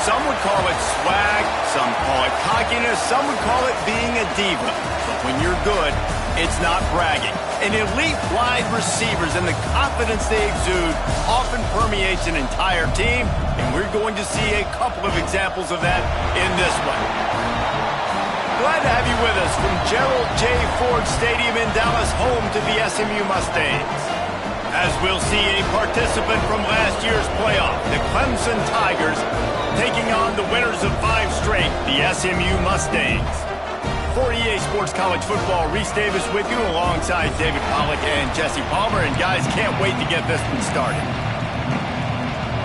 Some would call it swag, some call it cockiness, some would call it being a diva. But when you're good, it's not bragging. An elite wide receivers and the confidence they exude often permeates an entire team, and we're going to see a couple of examples of that in this one. Glad to have you with us from Gerald J. Ford Stadium in Dallas, home to the SMU Mustangs. As we'll see a participant from last year's playoff, the Clemson Tigers, taking on the winners of 5 straight, the SMU Mustangs. For EA Sports College Football, Reese Davis with you alongside David Pollack and Jesse Palmer. And guys, can't wait to get this one started.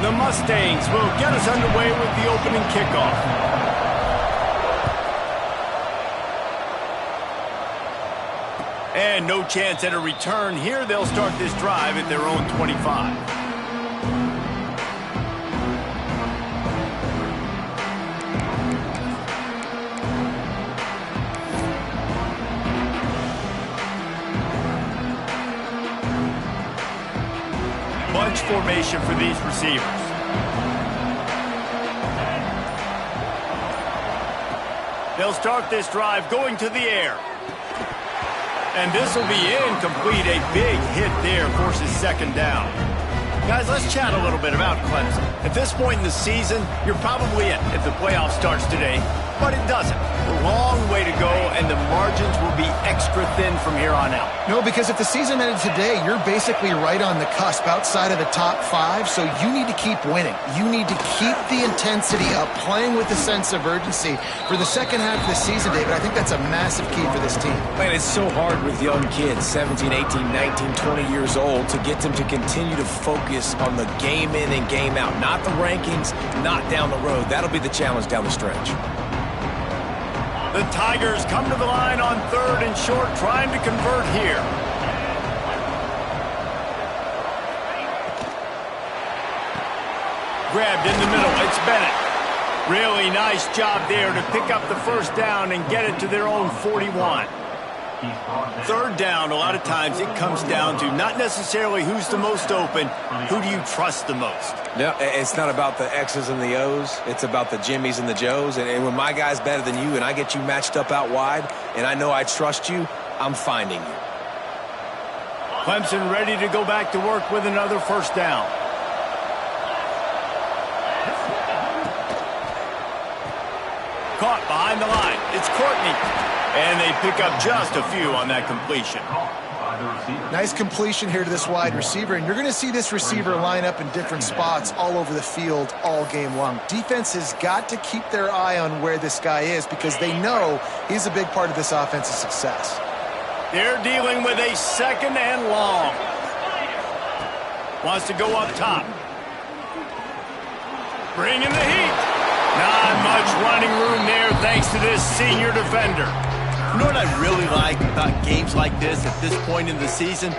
The Mustangs will get us underway with the opening kickoff. And no chance at a return here. They'll start this drive at their own 25. Bunch formation for these receivers. They'll start this drive going to the air. And this will be incomplete. A big hit there forces second down. Guys, let's chat a little bit about Clemson. At this point in the season, you're probably in if the playoff starts today, but it doesn't. A long way to go, and the margins will be extra thin from here on out. No, because if the season ended today, you're basically right on the cusp outside of the top 5, so you need to keep winning. You need to keep the intensity up, playing with a sense of urgency for the second half of the season, David. I think that's a massive key for this team. Man, it's so hard with young kids, 17, 18, 19, 20 years old, to get them to continue to focus on the game in and game out. Not the rankings, not down the road. That'll be the challenge down the stretch. The Tigers come to the line on 3rd and short, trying to convert here. Grabbed in the middle, it's Bennett. Really nice job there to pick up the first down and get it to their own 41. 3rd down, a lot of times it comes down to not necessarily who's the most open, who do you trust the most? No, it's not about the X's and the O's. It's about the Jimmies and the Joes. And when my guy's better than you and I get you matched up out wide and I know I trust you, I'm finding you. Clemson ready to go back to work with another first down. Caught behind the line. It's Courtney. And they pick up just a few on that completion. Nice completion here to this wide receiver, and you're going to see this receiver line up in different spots all over the field all game long. Defense has got to keep their eye on where this guy is because they know he's a big part of this offense's success. They're dealing with a 2nd and long. Wants to go up top. Bring in the heat. Not much running room there thanks to this senior defender. You know what I really like about games like this at this point in the season?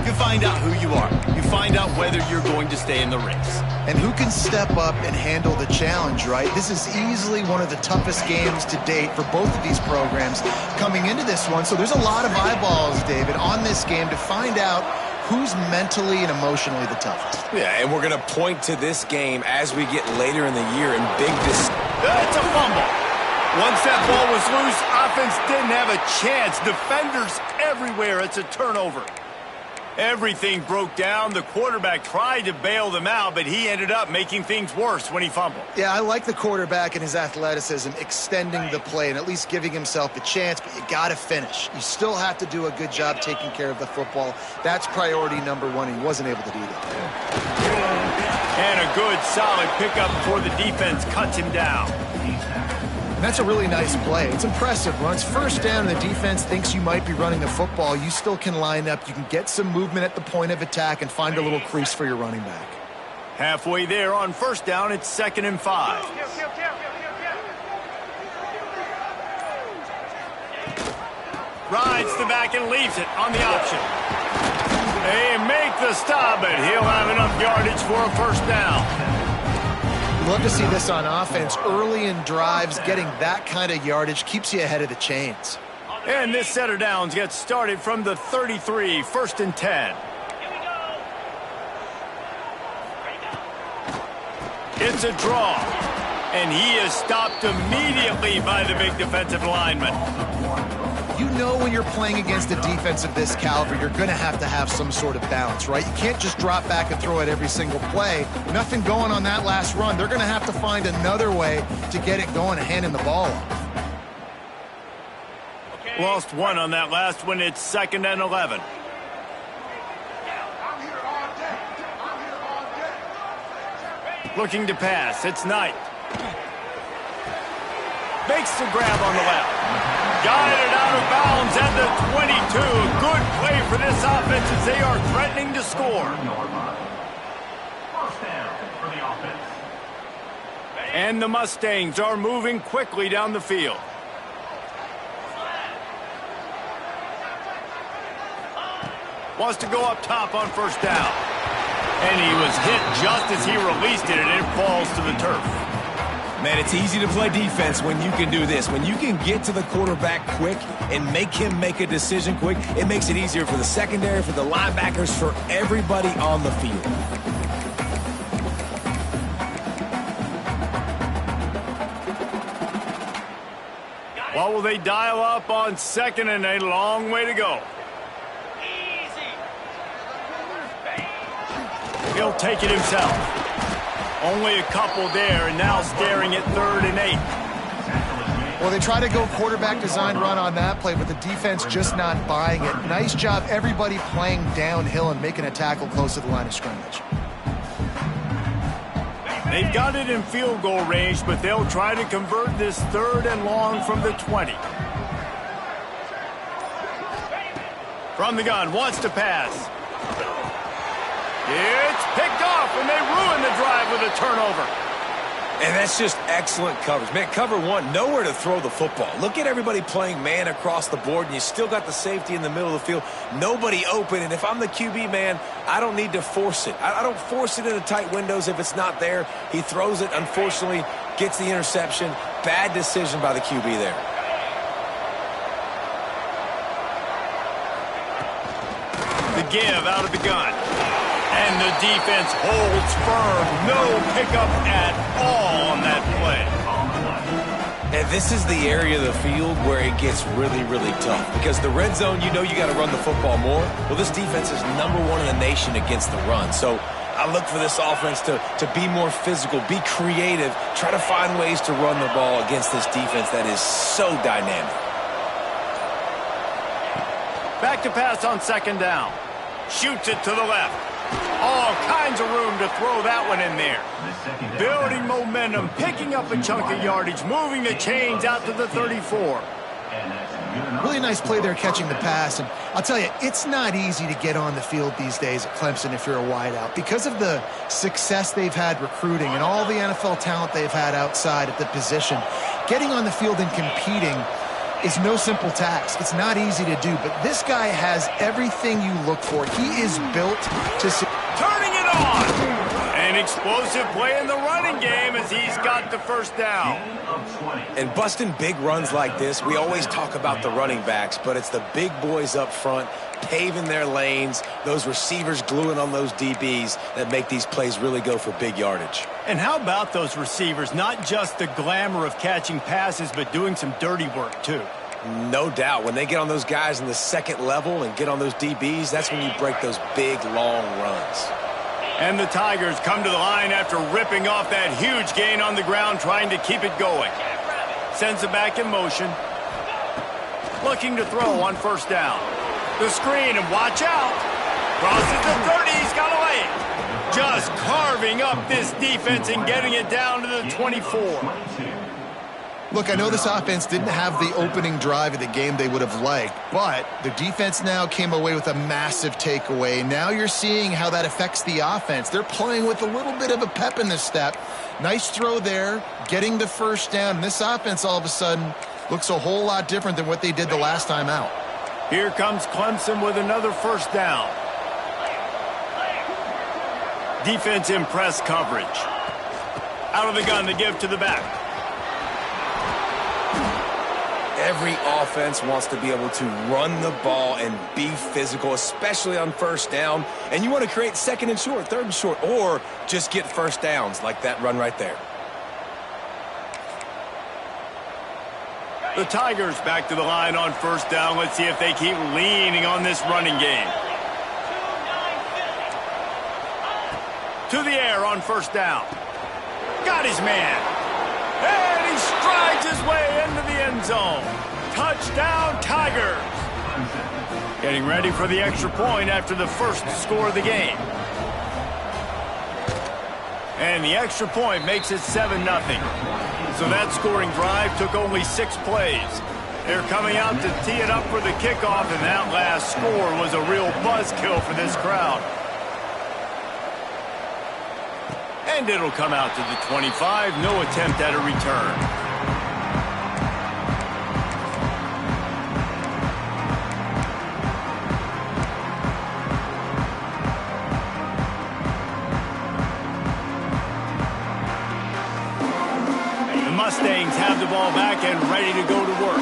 You find out who you are. You find out whether you're going to stay in the race. And who can step up and handle the challenge, right? This is easily one of the toughest games to date for both of these programs coming into this one. So there's a lot of eyeballs, David, on this game to find out who's mentally and emotionally the toughest. Yeah, and we're going to point to this game as we get later in the year in big It's a fumble. Once that ball was loose, offense didn't have a chance. Defenders everywhere. It's a turnover. Everything broke down. The quarterback tried to bail them out, but he ended up making things worse when he fumbled. Yeah, I like the quarterback and his athleticism, extending the play and at least giving himself the chance, but you got to finish. You still have to do a good job taking care of the football. That's priority number 1. He wasn't able to do that. And a good, solid pickup before the defense cuts him down. That's a really nice play. It's impressive. When it's first down and the defense thinks you might be running the football, you still can line up. You can get some movement at the point of attack and find a little crease for your running back. Halfway there on first down, it's 2nd and 5. Rides the back and leaves it on the option. They make the stop, but he'll have enough yardage for a first down. Love to see this on offense. Early in drives, getting that kind of yardage keeps you ahead of the chains. And this set of downs gets started from the 33, 1st and 10. It's a draw. And he is stopped immediately by the big defensive lineman. You know when you're playing against a defense of this caliber, you're going to have some sort of balance, right? You can't just drop back and throw it every single play. Nothing going on that last run. They're going to have to find another way to get it going and handing the ball off. Lost one on that last one. It's 2nd and 11. Looking to pass. It's Knight. Makes the grab on the left. Got it out of bounds at the 22. Good play for this offense as they are threatening to score. And the Mustangs are moving quickly down the field. Wants to go up top on 1st down. And he was hit just as he released it, and it falls to the turf. Man, it's easy to play defense when you can do this. When you can get to the quarterback quick and make him make a decision quick, it makes it easier for the secondary, for the linebackers, for everybody on the field. What will they dial up on 2nd and a long way to go? He'll take it himself. Only a couple there, and now staring at 3rd and 8. Well, they try to go quarterback design run on that play, but the defense just not buying it. Nice job, everybody playing downhill and making a tackle close to the line of scrimmage. They've got it in field goal range, but they'll try to convert this 3rd and long from the 20. From the gun, wants to pass. It's picked off, and they ruin the drive with a turnover. And that's just excellent coverage. Man, cover one, nowhere to throw the football. Look at everybody playing man across the board, and you still got the safety in the middle of the field. Nobody open, and if I'm the QB, man, I don't need to force it. I don't force it into tight windows if it's not there. He throws it, unfortunately, gets the interception. Bad decision by the QB there. The give out of the gun. And the defense holds firm. No pickup at all on that play. And this is the area of the field where it gets really, really tough. Because the red zone, you know you got to run the football more. Well, this defense is #1 in the nation against the run. So I look for this offense to be more physical, be creative, try to find ways to run the ball against this defense that is so dynamic. Back to pass on 2nd down. Shoots it to the left. All kinds of room to throw that one in there. Building momentum, picking up a chunk of yardage, moving the chains out to the 34. Really nice play there catching the pass. And I'll tell you, it's not easy to get on the field these days at Clemson if you're a wideout. Because of the success they've had recruiting and all the NFL talent they've had outside at the position, getting on the field and competing is no simple task. It's not easy to do, but this guy has everything you look for. He is built to... Turning it on! An explosive play in the running game as he's got the 1st down. And busting big runs like this, we always talk about the running backs, but it's the big boys up front paving their lanes, those receivers gluing on those DBs that make these plays really go for big yardage. And how about those receivers? Not just the glamour of catching passes, but doing some dirty work too. No doubt. When they get on those guys in the 2nd level and get on those DBs, that's when you break those big, long runs. And the Tigers come to the line after ripping off that huge gain on the ground, trying to keep it going. Sends it back in motion. Looking to throw on 1st down. The screen, and watch out. Crosses the 30, he's got to lay it. Just carving up this defense and getting it down to the 24. Look, I know this offense didn't have the opening drive of the game they would have liked, but the defense now came away with a massive takeaway. Now you're seeing how that affects the offense. They're playing with a little bit of a pep in the step. Nice throw there, getting the 1st down. This offense all of a sudden looks a whole lot different than what they did the last time out. Here comes Clemson with another 1st down. Defense in press coverage. Out of the gun, the give to the back. Every offense wants to be able to run the ball and be physical, especially on 1st down. And you want to create 2nd and short, 3rd and short, or just get 1st downs like that run right there. The Tigers back to the line on first down. Let's see if they keep leaning on this running game. To the air on first down. Got his man. And he strides his way into the end zone. Touchdown, Tigers. Getting ready for the extra point after the first score of the game. And the extra point makes it 7-0. So that scoring drive took only 6 plays. They're coming out to tee it up for the kickoff, and that last score was a real buzzkill for this crowd. And it'll come out to the 25. No attempt at a return. Mustangs have the ball back and ready to go to work.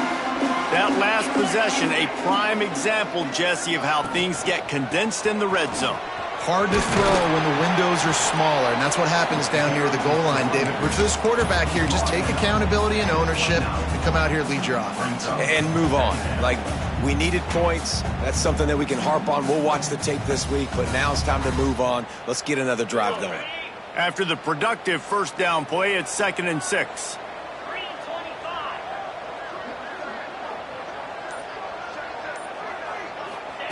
That last possession, a prime example, Jesse, of how things get condensed in the red zone. Hard to throw when the windows are smaller, and that's what happens down near the goal line, David. But for this quarterback here, just take accountability and ownership and come out here and lead your offense. And move on. Like, we needed points. That's something that we can harp on. We'll watch the tape this week, but now it's time to move on. Let's get another drive going. After the productive first down play, it's 2nd and 6.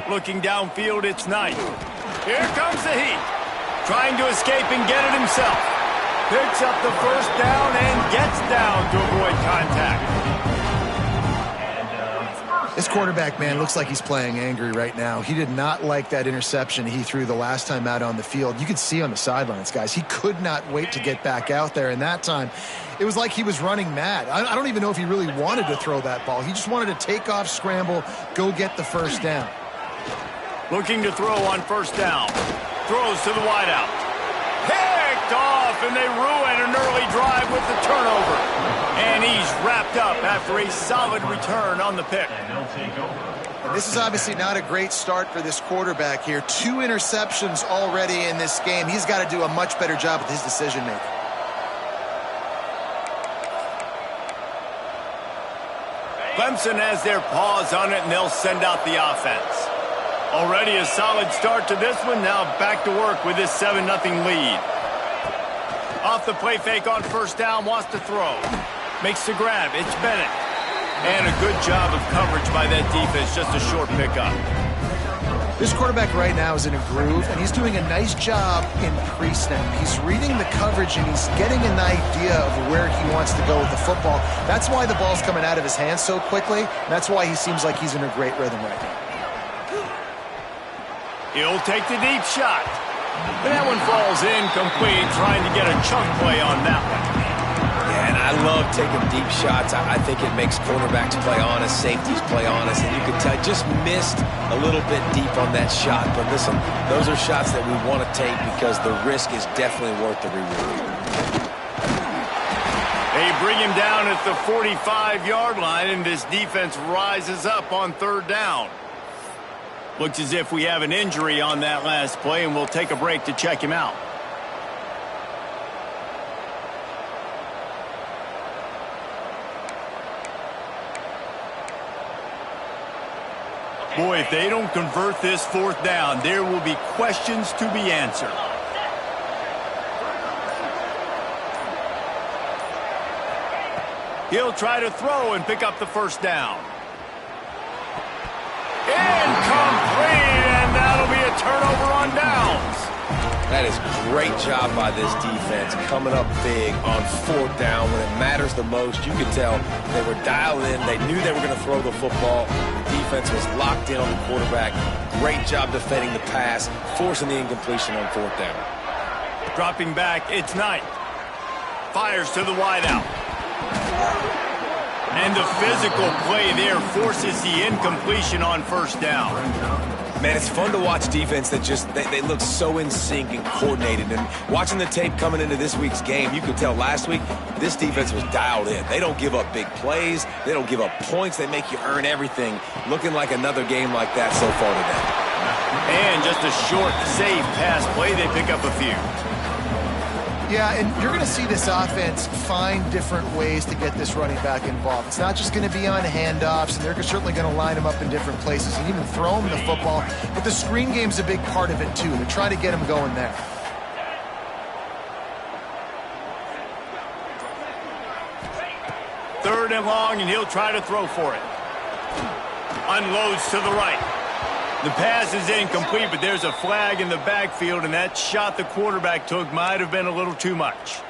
Looking downfield, it's Knight. Here comes the heat. Trying to escape and get it himself. Picks up the first down and gets down to avoid contact. This quarterback, man, looks like he's playing angry right now. He did not like that interception he threw the last time out on the field. You could see on the sidelines, guys, he could not wait to get back out there. And that time, it was like he was running mad. I don't even know if he really wanted to throw that ball. He just wanted to take off, scramble, go get the first down. Looking to throw on first down. Throws to the wideout. Picked off, and they ruin an early drive with the turnover. And he's wrapped up after a solid return on the pick. And this is obviously not a great start for this quarterback here. 2 interceptions already in this game. He's got to do a much better job with his decision-making. Clemson has their paws on it, and they'll send out the offense. Already a solid start to this one. Now back to work with this 7-0 lead. Off the play fake on first down, wants to throw. Makes the grab. It's Bennett. And a good job of coverage by that defense. Just a short pickup. This quarterback right now is in a groove, and he's doing a nice job in pre-snap. He's reading the coverage, and he's getting an idea of where he wants to go with the football. That's why the ball's coming out of his hands so quickly. That's why he seems like he's in a great rhythm right now. He'll take the deep shot. But that one falls incomplete, trying to get a chunk play on that one. Yeah, and I love taking deep shots. I think it makes quarterbacks play honest, safeties play honest, and you can tell just missed a little bit deep on that shot. But listen, those are shots that we want to take because the risk is definitely worth the reward. They bring him down at the 45-yard line, and this defense rises up on third down. Looks as if we have an injury on that last play, and we'll take a break to check him out. Boy, if they don't convert this fourth down, there will be questions to be answered. He'll try to throw and pick up the first down. Incomplete, and that'll be a turnover on downs. That is great job by this defense, coming up big on fourth down when it matters the most. You could tell they were dialed in. They knew they were going to throw the football. The defense was locked in on the quarterback. Great job defending the pass, forcing the incompletion on fourth down. Dropping back, it's Knight. Fires to the wideout. And the physical play there forces the incompletion on first down. Man, it's fun to watch defense that just, they look so in sync and coordinated. And watching the tape coming into this week's game, you could tell last week this defense was dialed in. They don't give up big plays. They don't give up points. They make you earn everything. Looking like another game like that so far today. And just a short, safe pass play. They pick up a few. Yeah, and you're going to see this offense find different ways to get this running back involved. It's not just going to be on handoffs, and they're certainly going to line him up in different places and even throw him the football. But the screen game's a big part of it, too, to try to get him going there. Third and long, and he'll try to throw for it. Unloads to the right. The pass is incomplete, but there's a flag in the backfield, and that shot the quarterback took might have been a little too much.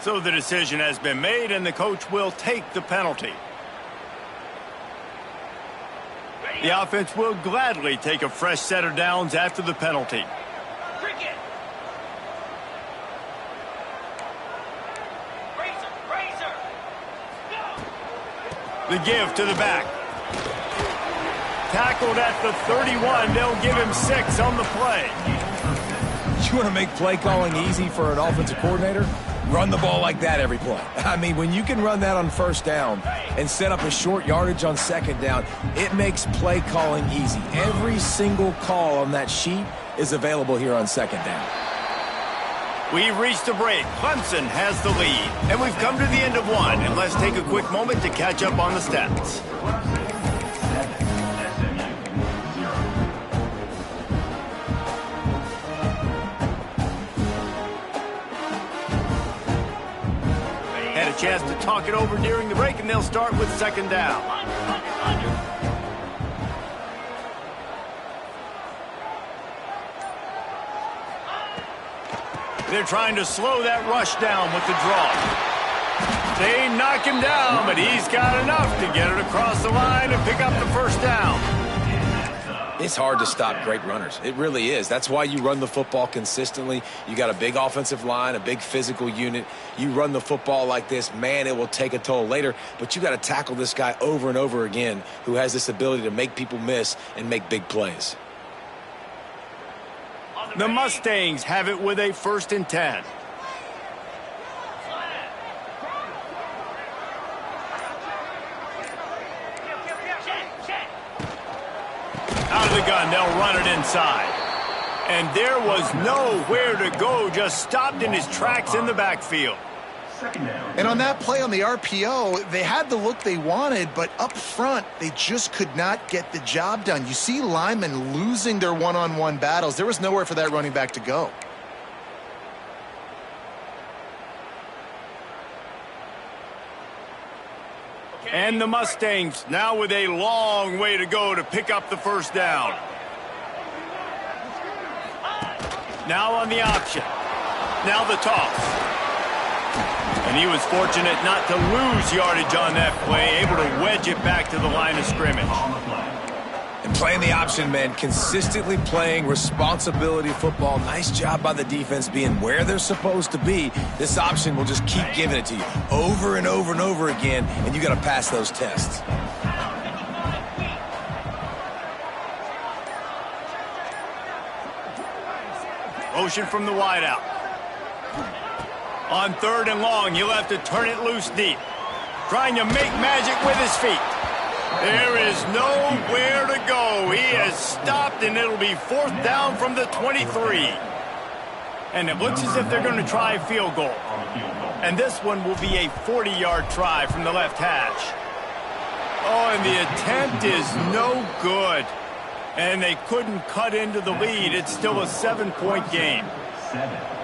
So the decision has been made, and the coach will take the penalty. The offense will gladly take a fresh set of downs after the penalty. The give to the back. Tackled at the 31. They'll give him 6 on the play. You want to make play calling easy for an offensive coordinator? Run the ball like that every play. I mean, when you can run that on first down and set up a short yardage on second down, it makes play calling easy. Every single call on that sheet is available here on second down. We've reached a break. Clemson has the lead. And we've come to the end of one. And let's take a quick moment to catch up on the stats. Had a chance to talk it over during the break, and they'll start with second down. They're trying to slow that rush down with the draw. They knock him down, but he's got enough to get it across the line and pick up the first down. It's hard to stop great runners. It really is. That's why you run the football consistently. You got a big offensive line, a big physical unit. You run the football like this, man, it will take a toll later. But you got to tackle this guy over and over again who has this ability to make people miss and make big plays. The Mustangs have it with a 1st and 10. Out of the gun, they'll run it inside. And there was nowhere to go, just stopped in his tracks in the backfield. And on that play on the RPO, they had the look they wanted, but up front, they just could not get the job done. You see linemen losing their one-on-one battles. There was nowhere for that running back to go. And the Mustangs now with a long way to go to pick up the first down. Now on the option. Now the toss. And he was fortunate not to lose yardage on that play, able to wedge it back to the line of scrimmage. And playing the option, man, consistently playing responsibility football. Nice job by the defense being where they're supposed to be. This option will just keep giving it to you over and over and over again, and you got to pass those tests. Motion from the wideout. On 3rd and long, he'll have to turn it loose deep. Trying to make magic with his feet. There is nowhere to go. He has stopped, and it'll be 4th down from the 23. And it looks as if they're going to try a field goal. And this one will be a 40-yard try from the left hash. Oh, and the attempt is no good. And they couldn't cut into the lead. It's still a 7-point game.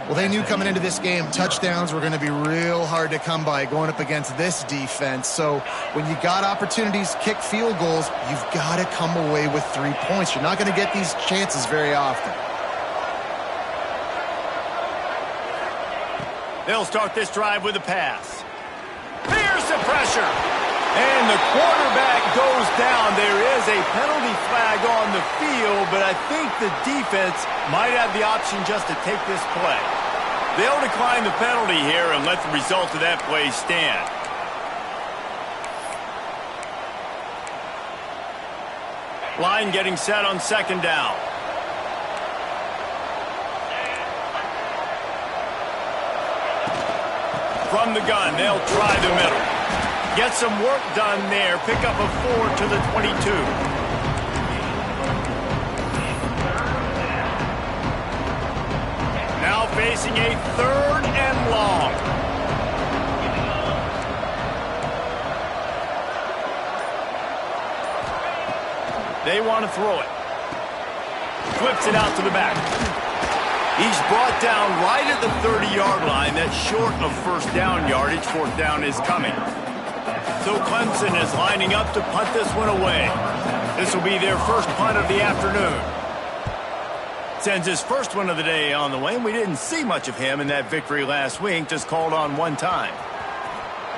Well, they knew coming into this game, touchdowns were going to be real hard to come by going up against this defense. So when you got opportunities to kick field goals, you've got to come away with 3 points. You're not going to get these chances very often. They'll start this drive with a pass. Here's the pressure. And the quarterback goes down. There is a penalty flag on the field, but I think the defense might have the option just to take this play. They'll decline the penalty here and let the result of that play stand. Line getting set on 2nd down. From the gun, they'll try the middle. Get some work done there. Pick up a 4 to the 22. Now facing facing a 3rd and long. They want to throw it. Flips it out to the back. He's brought down right at the 30-yard line. That's short of 1st down yardage. 4th down is coming. So Clemson is lining up to punt this one away. This will be their first punt of the afternoon. Sends his first one of the day on the way, and we didn't see much of him in that victory last week, just called on one time.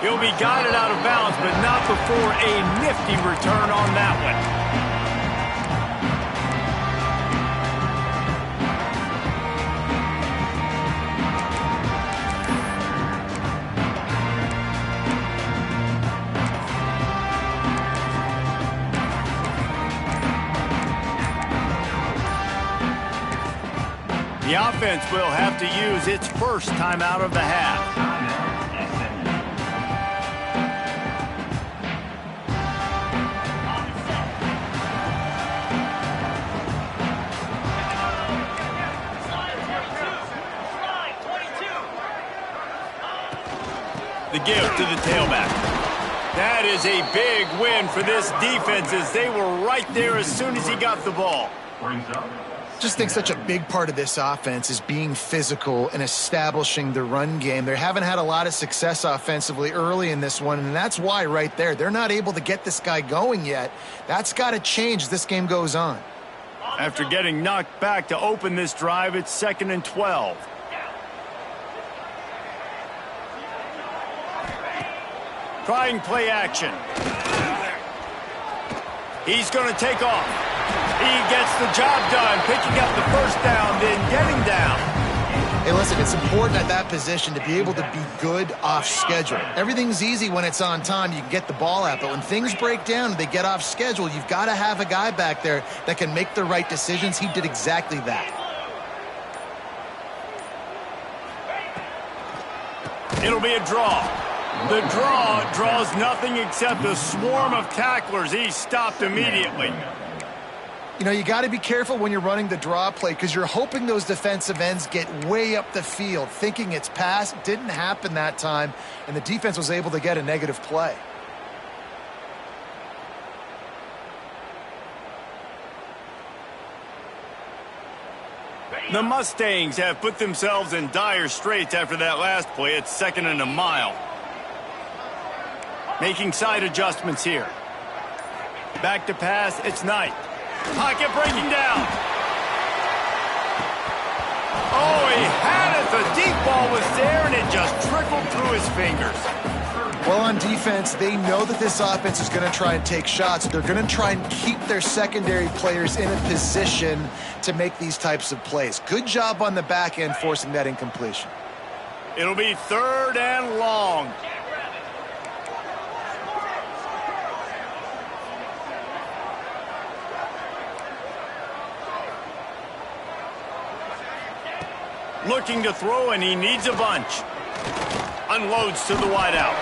He'll be guided out of bounds, but not before a nifty return on that one. The offense will have to use its first timeout of the half. The give to the tailback. That is a big win for this defense as they were right there as soon as he got the ball. Just think such a big part of this offense is being physical and establishing the run game. They haven't had a lot of success offensively early in this one, and that's why right there, they're not able to get this guy going yet. That's got to change as this game goes on. After getting knocked back to open this drive, it's 2nd and 12. Trying play action. He's going to take off. He gets the job done, picking up the 1st down, then getting down. Hey, listen, it's important at that position to be able to be good off schedule. Everything's easy when it's on time. You can get the ball out. But when things break down and they get off schedule, you've got to have a guy back there that can make the right decisions. He did exactly that. It'll be a draw. The draw draws nothing except a swarm of tacklers. He's stopped immediately. You know, you got to be careful when you're running the draw play because you're hoping those defensive ends get way up the field, thinking it's pass. Didn't happen that time, and the defense was able to get a negative play. The Mustangs have put themselves in dire straits after that last play. It's 2nd and a mile. Making side adjustments here. Back to pass, it's Knight. Pocket breaking down. Oh, he had it. The deep ball was there, and it just trickled through his fingers. Well, on defense, they know that this offense is going to try and take shots. They're going to try and keep their secondary players in a position to make these types of plays. Good job on the back end forcing that incompletion. It'll be 3rd and long. Looking to throw, and he needs a bunch. Unloads to the wideout.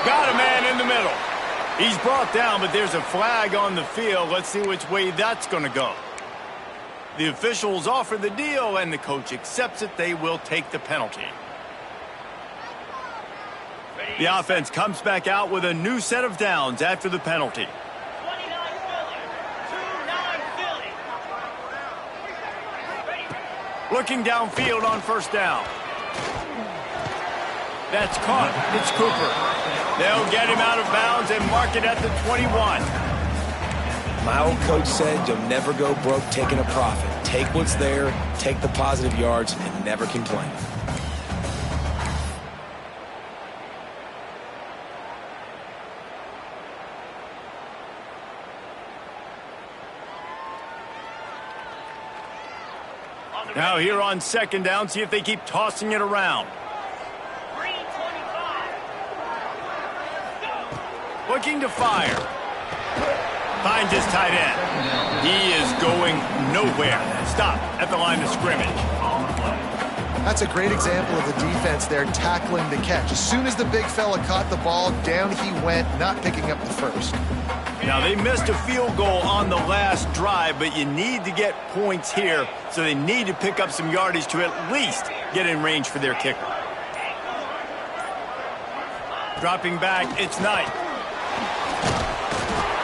Got a man in the middle. He's brought down, but there's a flag on the field. Let's see which way that's going to go. The officials offer the deal, and the coach accepts it. They will take the penalty. The offense comes back out with a new set of downs after the penalty. Looking downfield on 1st down. That's caught. It's Cooper. They'll get him out of bounds and mark it at the 21. My old coach said you'll never go broke taking a profit. Take what's there, take the positive yards, and never complain. Now here on 2nd down, see if they keep tossing it around. Looking to fire. Finds his tight end. He is going nowhere. Stop at the line of scrimmage. That's a great example of the defense there tackling the catch. As soon as the big fella caught the ball, down he went, not picking up the 1st. Now, they missed a field goal on the last drive, but you need to get points here, so they need to pick up some yardage to at least get in range for their kicker. Dropping back, it's Knight.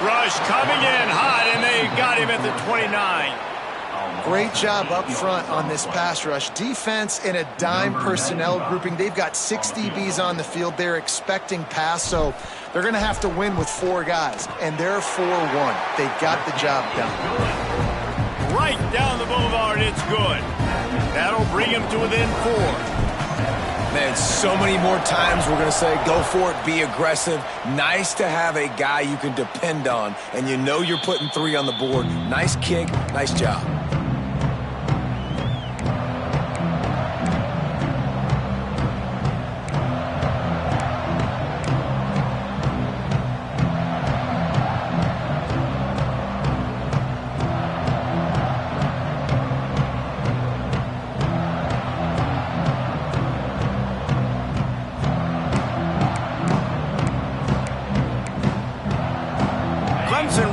Rush coming in hot, and they got him at the 29. Great job up front on this pass rush. Defense in a dime personnel grouping. They've got 6 DBs on the field. They're expecting pass, so they're going to have to win with 4 guys, and they're 4-1. They got the job done. Right down the boulevard, it's good. That'll bring him to within 4. Man, so many more times we're going to say, go for it, be aggressive. Nice to have a guy you can depend on, and you know you're putting 3 on the board. Nice kick, nice job.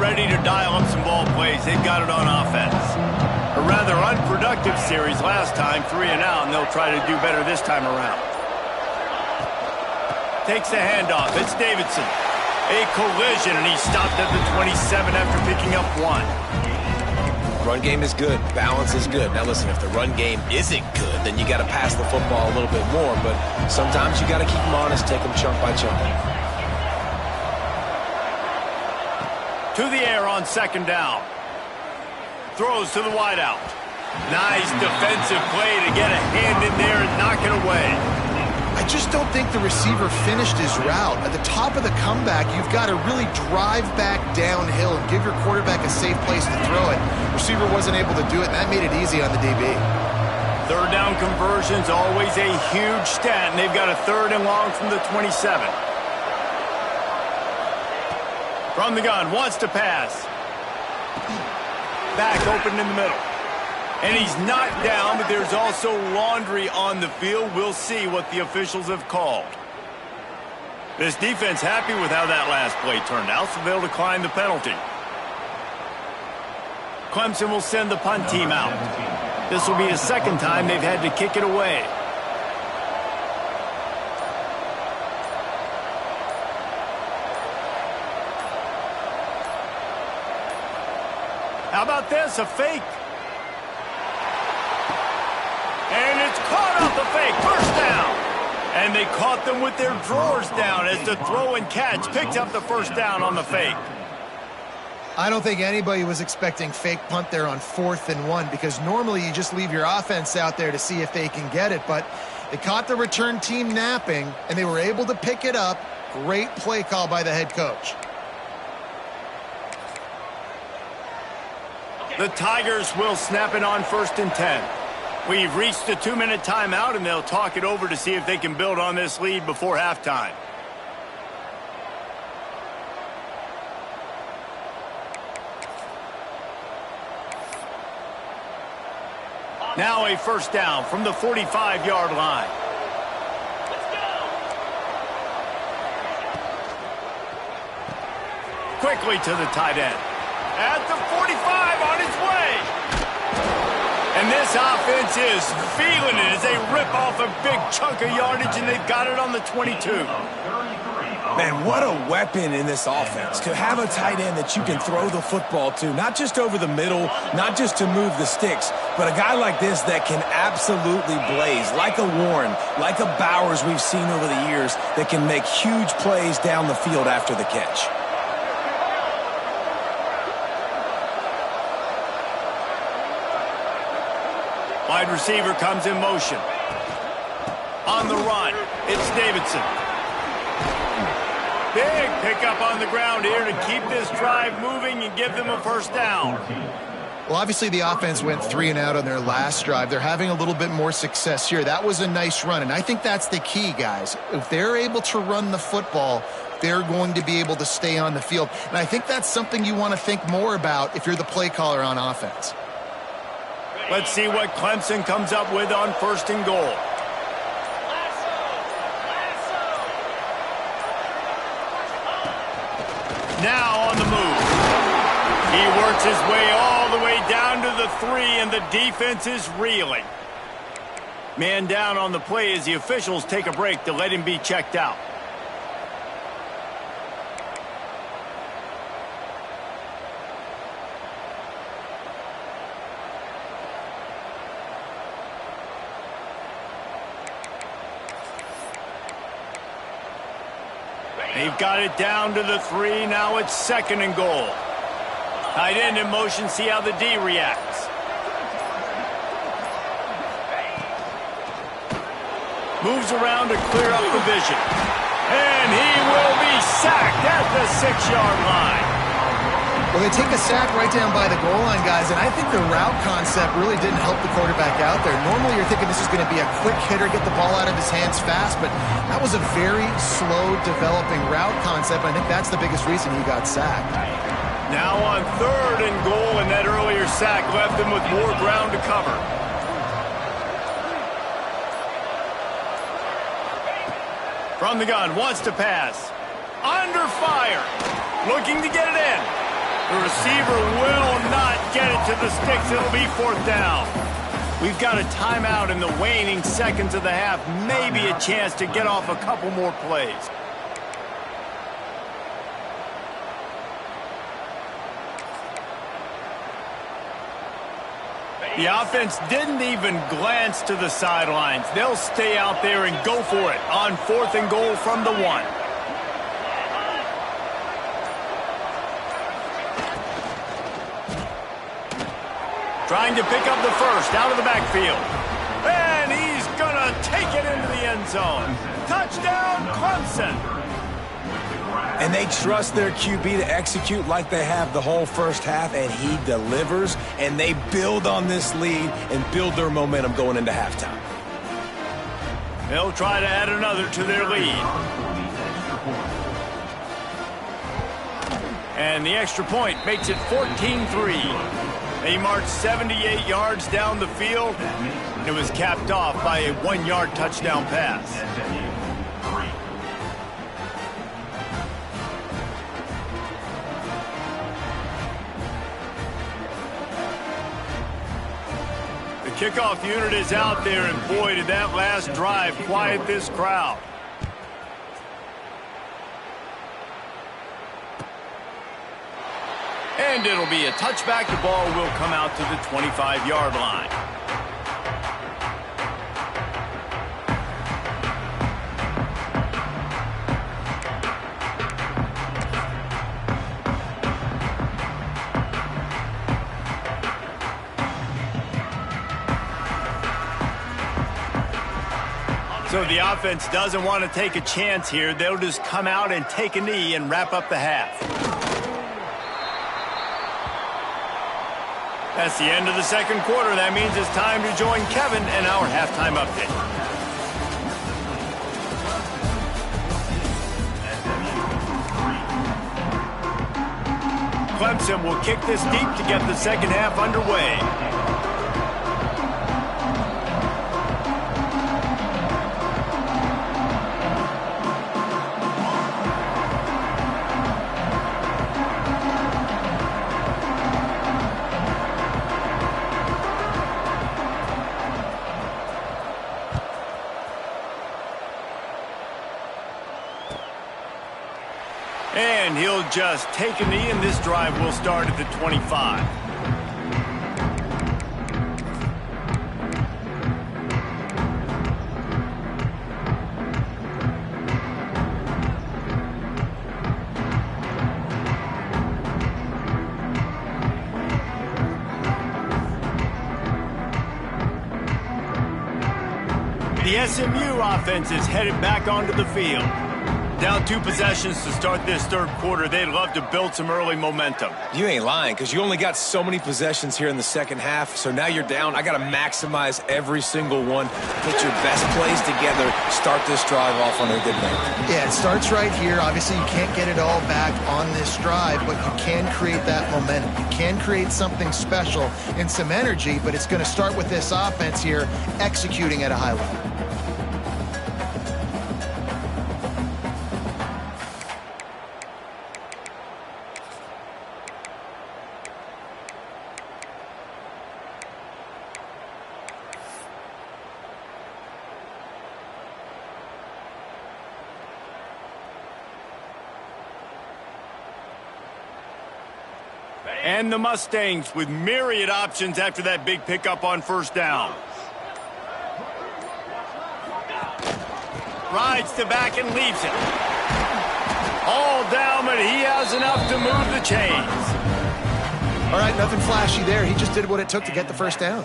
Ready to dial up some ball plays. They've got it on offense. A rather unproductive series last time, 3 and out, and they'll try to do better this time around. Takes the handoff. It's Davidson. A collision, and he stopped at the 27 after picking up 1. Run game is good. Balance is good. Now listen, if the run game isn't good, then you got to pass the football a little bit more, but sometimes you got to keep them honest, take them chunk by chunk. To the air on 2nd down. Throws to the wideout. Nice defensive play to get a hand in there and knock it away. I just don't think the receiver finished his route. At the top of the comeback, you've got to really drive back downhill and give your quarterback a safe place to throw it. Receiver wasn't able to do it, and that made it easy on the DB. 3rd down conversion's always a huge stat, and they've got a 3rd and long from the 27. From the gun, wants to pass. Back open in the middle. And he's knocked down, but there's also laundry on the field. We'll see what the officials have called. This defense happy with how that last play turned out, so they'll decline the penalty. Clemson will send the punt team out. This will be the 2nd time they've had to kick it away. How about this? A fake. And it's caught off the fake. 1st down. And they caught them with their drawers down as the throw and catch picked up the 1st down on the fake. I don't think anybody was expecting fake punt there on 4th and 1 because normally you just leave your offense out there to see if they can get it. But they caught the return team napping, and they were able to pick it up. Great play call by the head coach. The Tigers will snap it on 1st and 10. We've reached the 2-minute timeout, and they'll talk it over to see if they can build on this lead before halftime. Now a 1st down from the 45-yard line. Quickly to the tight end. At the 45, on its way. And this offense is feeling it as they rip off a big chunk of yardage, and they've got it on the 22. Man, what a weapon in this offense. To have a tight end that you can throw the football to, not just over the middle, not just to move the sticks, but a guy like this that can absolutely blaze, like a Warren, like a Bowers we've seen over the years, that can make huge plays down the field after the catch. Wide receiver comes in motion. On the run, it's Davidson. Big pickup on the ground here to keep this drive moving and give them a 1st down. Well, obviously the offense went 3 and out on their last drive. They're having a little bit more success here. That was a nice run, and I think that's the key, guys. If they're able to run the football, they're going to be able to stay on the field. And I think that's something you want to think more about if you're the play caller on offense. Let's see what Clemson comes up with on 1st and goal. Now on the move. He works his way all the way down to the 3, and the defense is reeling. Man down on the play as the officials take a break to let him be checked out. They've got it down to the 3. Now it's 2nd and goal. Tight end in motion. See how the D reacts. Moves around to clear up the vision. And he will be sacked at the 6-yard line. Well, they take a sack right down by the goal line, guys, and I think the route concept really didn't help the quarterback out there. Normally, you're thinking this is going to be a quick hitter, get the ball out of his hands fast, but that was a very slow developing route concept. I think that's the biggest reason he got sacked. Now on 3rd and goal, and that earlier sack left him with more ground to cover. From the gun, wants to pass. Under fire. Looking to get it in. The receiver will not get it to the sticks. It'll be 4th down. We've got a timeout in the waning seconds of the half. Maybe a chance to get off a couple more plays. The offense didn't even glance to the sidelines. They'll stay out there and go for it on 4th and goal from the 1. Trying to pick up the first out of the backfield. And he's going to take it into the end zone. Touchdown, Clemson. And they trust their QB to execute like they have the whole first half, and he delivers, and they build on this lead and build their momentum going into halftime. They'll try to add another to their lead. And the extra point makes it 14-3. They marched 78 yards down the field, and it was capped off by a 1-yard touchdown pass. The kickoff unit is out there, and boy, did that last drive quiet this crowd. And it'll be a touchback. The ball will come out to the 25-yard line. So the offense doesn't want to take a chance here. They'll just come out and take a knee and wrap up the half. That's the end of the 2nd quarter. That means it's time to join Kevin and our halftime update. Clemson will kick this deep to get the 2nd half underway. And he'll just take a knee, and this drive will start at the 25. The SMU offense is headed back onto the field. Down 2 possessions to start this 3rd quarter. They'd love to build some early momentum. You ain't lying, because you only got so many possessions here in the 2nd half, so now you're down. I got to maximize every single one. Put your best plays together. Start this drive off on a good note. Yeah, it starts right here. Obviously, you can't get it all back on this drive, but you can create that momentum. You can create something special and some energy, but it's going to start with this offense here executing at a high level. And the Mustangs with myriad options after that big pickup on first down. Rides to back and leaves it. All down, but he has enough to move the chains. All right, nothing flashy there. He just did what it took to get the first down.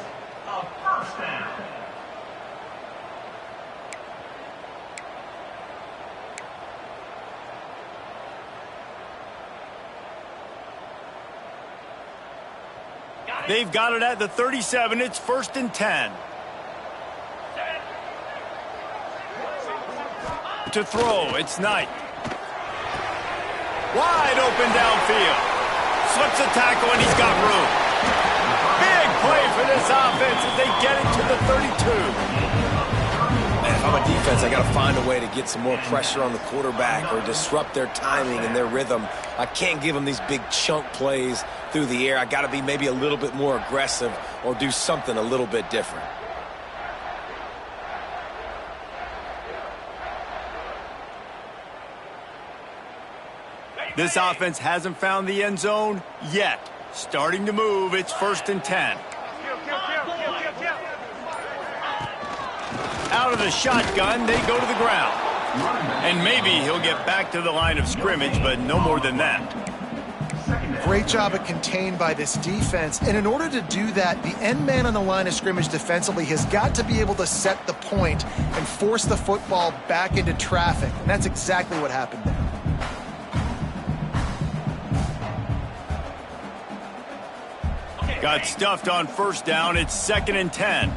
They've got it at the 37. It's 1st and 10. To throw, it's Knight. Wide open downfield. Slips a tackle, and he's got room. Big play for this offense as they get it to the 32. Man, if I'm a defense, I got to find a way to get some more pressure on the quarterback or disrupt their timing and their rhythm. I can't give them these big chunk plays through the air. I got to be maybe a little bit more aggressive or do something a little bit different. This offense hasn't found the end zone yet. Starting to move, it's 1st and 10. Out of the shotgun, they go to the ground. And maybe he'll get back to the line of scrimmage, but no more than that. Great job at contained by this defense. And in order to do that, the end man on the line of scrimmage defensively has got to be able to set the point and force the football back into traffic. And that's exactly what happened there. Got stuffed on first down. It's 2nd and 10.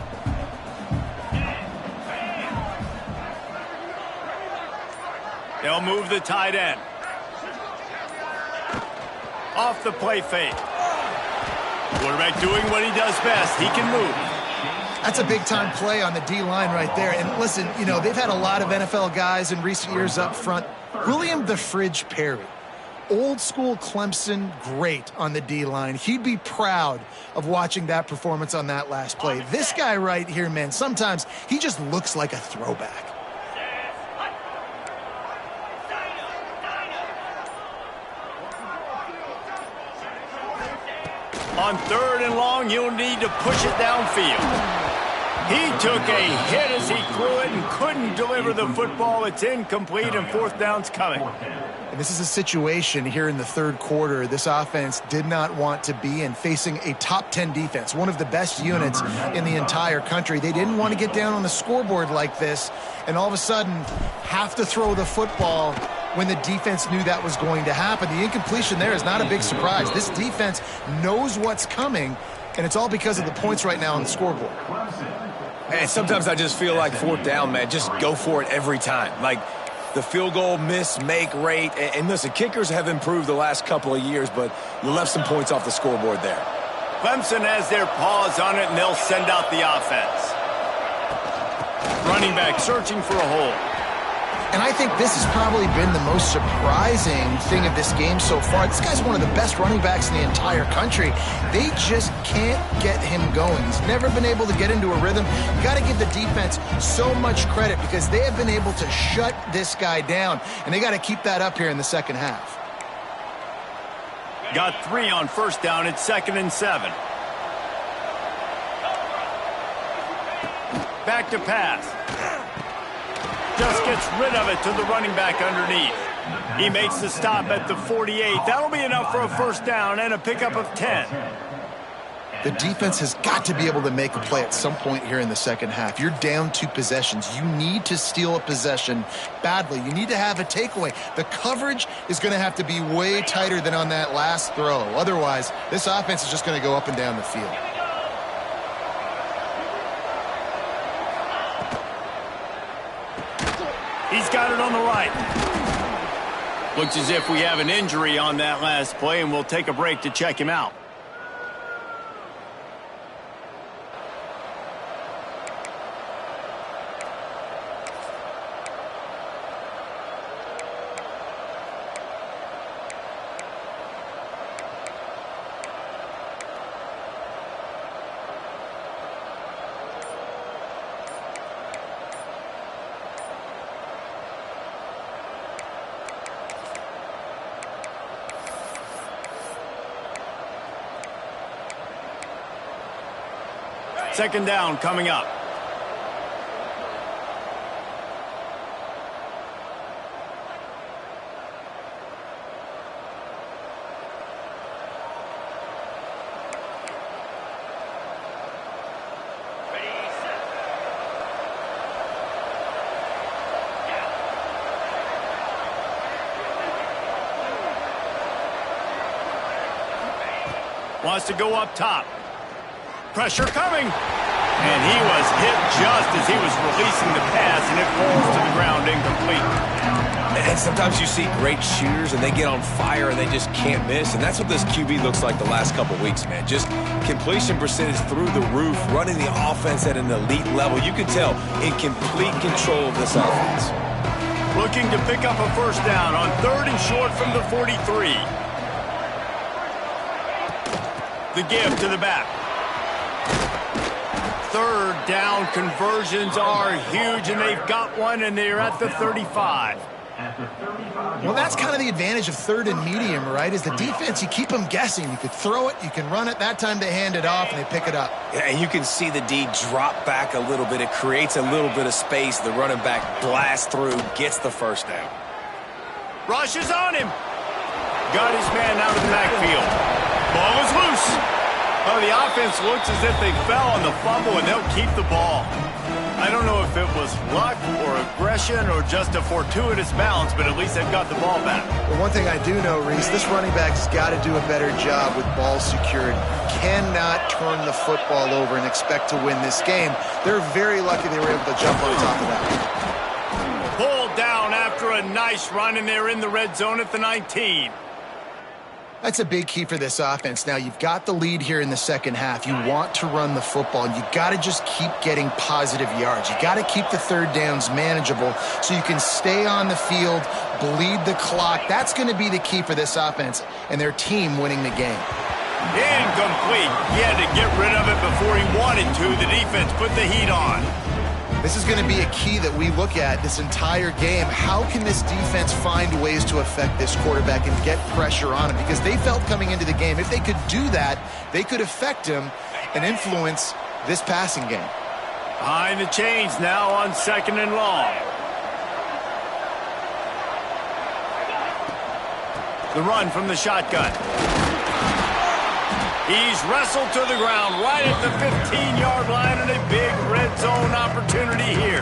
They'll move the tight end. Off the play fake. Quarterback doing what he does best. He can move. That's a big-time play on the D-line right there. And listen, you know, they've had a lot of NFL guys in recent years up front. William the Fridge Perry, old school Clemson great on the D-line. He'd be proud of watching that performance on that last play. This guy right here, man, sometimes he just looks like a throwback. On 3rd and long, you'll need to push it downfield. He took a hit as he threw it and couldn't deliver the football. It's incomplete, and 4th down's coming. And this is a situation here in the 3rd quarter this offense did not want to be in, facing a top 10 defense, one of the best units in the entire country. They didn't want to get down on the scoreboard like this and all of a sudden have to throw the football when the defense knew that was going to happen. The incompletion there is not a big surprise. This defense knows what's coming, and it's all because of the points right now on the scoreboard. And sometimes I just feel like 4th down, man, just go for it every time. Like, the field goal miss-make rate. And listen, kickers have improved the last couple of years, but you left some points off the scoreboard there. Clemson has their paws on it, and they'll send out the offense. Running back searching for a hole. And I think this has probably been the most surprising thing of this game so far. This guy's one of the best running backs in the entire country. They just can't get him going. He's never been able to get into a rhythm. You got to give the defense so much credit because they have been able to shut this guy down, and they got to keep that up here in the second half. Got 3 on first down. It's 2nd and 7. Back to pass. Just gets rid of it to the running back underneath. He makes the stop at the 48. That'll be enough for a first down and a pickup of 10. The defense has got to be able to make a play at some point here in the second half. You're down 2 possessions. You need to steal a possession badly. You need to have a takeaway. The coverage is going to have to be way tighter than on that last throw. Otherwise, this offense is just going to go up and down the field. He's got it on the right. Looks as if we have an injury on that last play, and we'll take a break to check him out. Second down coming up. Wants to go up top. Pressure coming. And he was hit just as he was releasing the pass, and it falls to the ground incomplete. And sometimes you see great shooters, and they get on fire, and they just can't miss. And that's what this QB looks like the last couple weeks, man. Just completion percentage through the roof, running the offense at an elite level. You can tell in complete control of this offense. Looking to pick up a first down on 3rd and short from the 43. The give to the back. 3rd down conversions are huge, and they've got one, and they're at the 35. Well, that's kind of the advantage of 3rd and medium, right? Is the defense, you keep them guessing. You could throw it, you can run it. That time they hand it off, and they pick it up. Yeah, and you can see the D drop back a little bit. It creates a little bit of space. The running back blasts through, gets the first down. Rushes on him. Got his man out of the backfield. Ball is loose. Oh, the offense looks as if they fell on the fumble, and they'll keep the ball. I don't know if it was luck or aggression or just a fortuitous bounce, but at least they've got the ball back. Well, one thing I do know, Reese, this running back's got to do a better job with ball secured. Cannot turn the football over and expect to win this game. They're very lucky they were able to jump on top of that. Pulled down after a nice run, and they're in the red zone at the 19. That's a big key for this offense. Now, you've got the lead here in the second half. You want to run the football, and you got to just keep getting positive yards. You got to keep the 3rd downs manageable so you can stay on the field, bleed the clock. That's going to be the key for this offense and their team winning the game. Incomplete. He had to get rid of it before he wanted to. The defense put the heat on. This is going to be a key that we look at this entire game. How can this defense find ways to affect this quarterback and get pressure on him? Because they felt coming into the game, if they could do that, they could affect him and influence this passing game. Behind the chains now on 2nd and long. The run from the shotgun. He's wrestled to the ground right at the 15-yard line, and a big red zone opportunity here.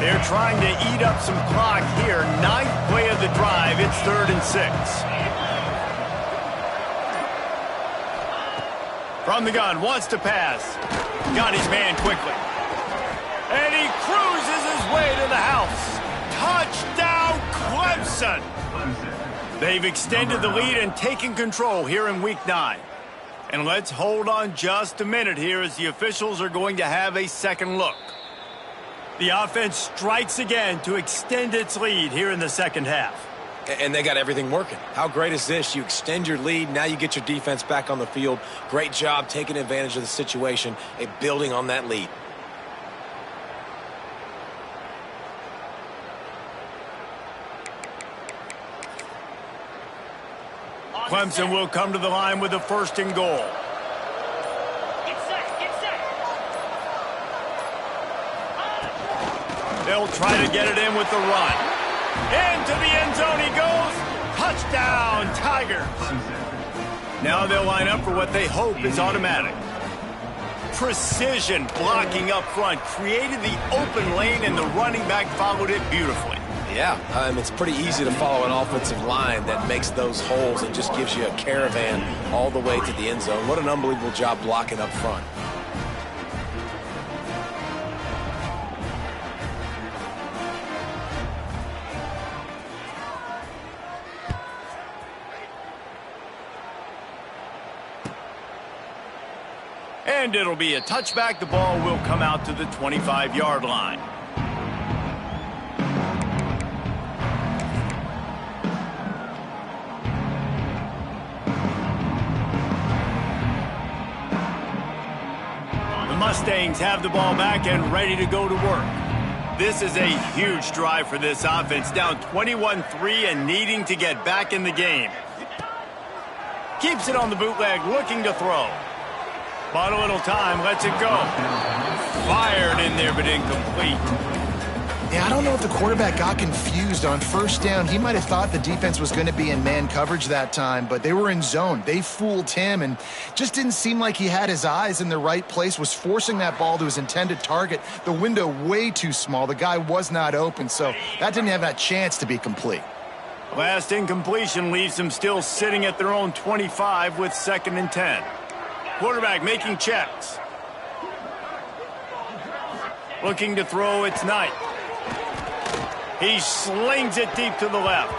They're trying to eat up some clock here. 9th play of the drive. It's 3rd and 6. From the gun, wants to pass. Got his man quickly. And he cruises his way to the house. Touchdown, Clemson! They've extended the lead and taken control here in Week 9. And let's hold on just a minute here as the officials are going to have a second look. The offense strikes again to extend its lead here in the second half. And they got everything working. How great is this? You extend your lead. Now you get your defense back on the field. Great job taking advantage of the situation and building on that lead. Clemson will come to the line with a 1st and goal. Get set, get set. They'll try to get it in with the run. Into the end zone he goes. Touchdown, Tigers. Now they'll line up for what they hope is automatic. Precision blocking up front created the open lane, and the running back followed it beautifully. Yeah, it's pretty easy to follow an offensive line that makes those holes and just gives you a caravan all the way to the end zone. What an unbelievable job blocking up front. And it'll be a touchback. The ball will come out to the 25-yard line. The Mustangs have the ball back and ready to go to work. This is a huge drive for this offense, down 21-3 and needing to get back in the game. Keeps it on the bootleg, looking to throw. Bought a little time, lets it go. Fired in there, but incomplete. Yeah, I don't know if the quarterback got confused on first down. He might have thought the defense was going to be in man coverage that time, but they were in zone. They fooled him and just didn't seem like he had his eyes in the right place, was forcing that ball to his intended target. The window way too small. The guy was not open, so that didn't have that chance to be complete. Last incompletion leaves them still sitting at their own 25 with 2nd and 10. Quarterback making checks. Looking to throw, it's Knight. He slings it deep to the left.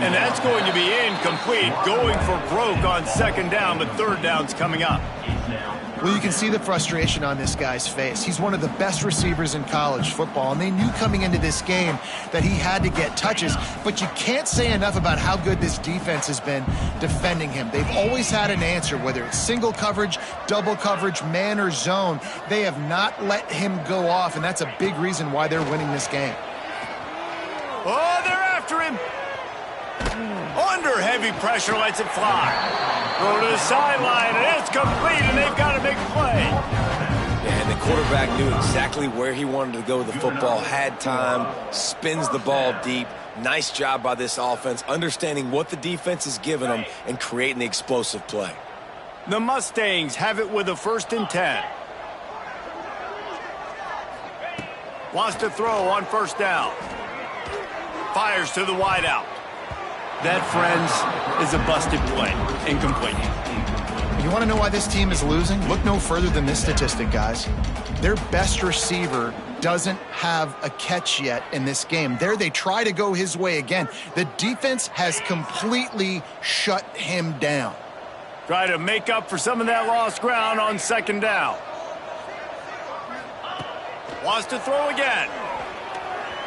And that's going to be incomplete, going for broke on 2nd down, but 3rd down's coming up. Well, you can see the frustration on this guy's face. He's one of the best receivers in college football, and they knew coming into this game that he had to get touches, but you can't say enough about how good this defense has been defending him. They've always had an answer, whether it's single coverage, double coverage, man or zone. They have not let him go off, and that's a big reason why they're winning this game. Oh, they're after him. Under heavy pressure, lets it fly. Throw to the sideline, and it's complete, and they've got a big play. Yeah, and the quarterback knew exactly where he wanted to go with the football, had time, spins the ball deep. Nice job by this offense, understanding what the defense is giving them and creating the explosive play. The Mustangs have it with a 1st and 10. Wants to throw on 1st down. Fires to the wideout. That, friends, is a busted play. Incomplete. You want to know why this team is losing? Look no further than this statistic, guys. Their best receiver doesn't have a catch yet in this game. There they try to go his way again. The defense has completely shut him down. Try to make up for some of that lost ground on 2nd down. Wants to throw again.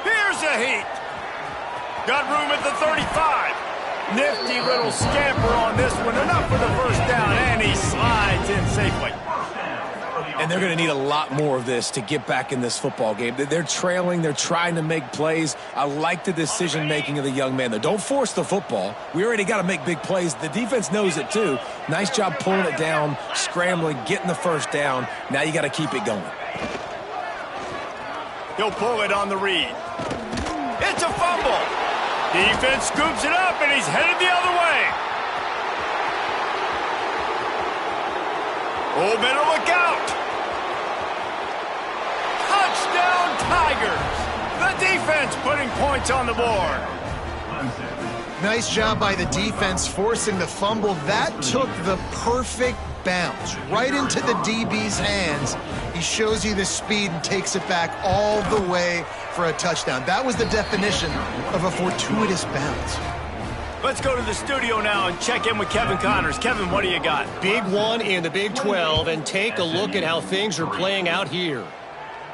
Here's a heat. Got room at the 35. Nifty little scamper on this one. Enough for the 1st down, and he slides in safely. And they're going to need a lot more of this to get back in this football game. They're trailing. They're trying to make plays. I like the decision-making of the young man, though. Don't force the football. We already got to make big plays. The defense knows it, too. Nice job pulling it down, scrambling, getting the 1st down. Now you got to keep it going. He'll pull it on the read. It's a fumble. Defense scoops it up, and he's headed the other way. Oh, better look out. Touchdown, Tigers. The defense putting points on the board. Nice job by the defense forcing the fumble. That took the perfect bounce right into the DB's hands. He shows you the speed and takes it back all the way for a touchdown. That was the definition of a fortuitous bounce. Let's go to the studio now and check in with Kevin Connors. Kevin, what do you got? Big one in the Big 12, and take a look at how things are playing out here.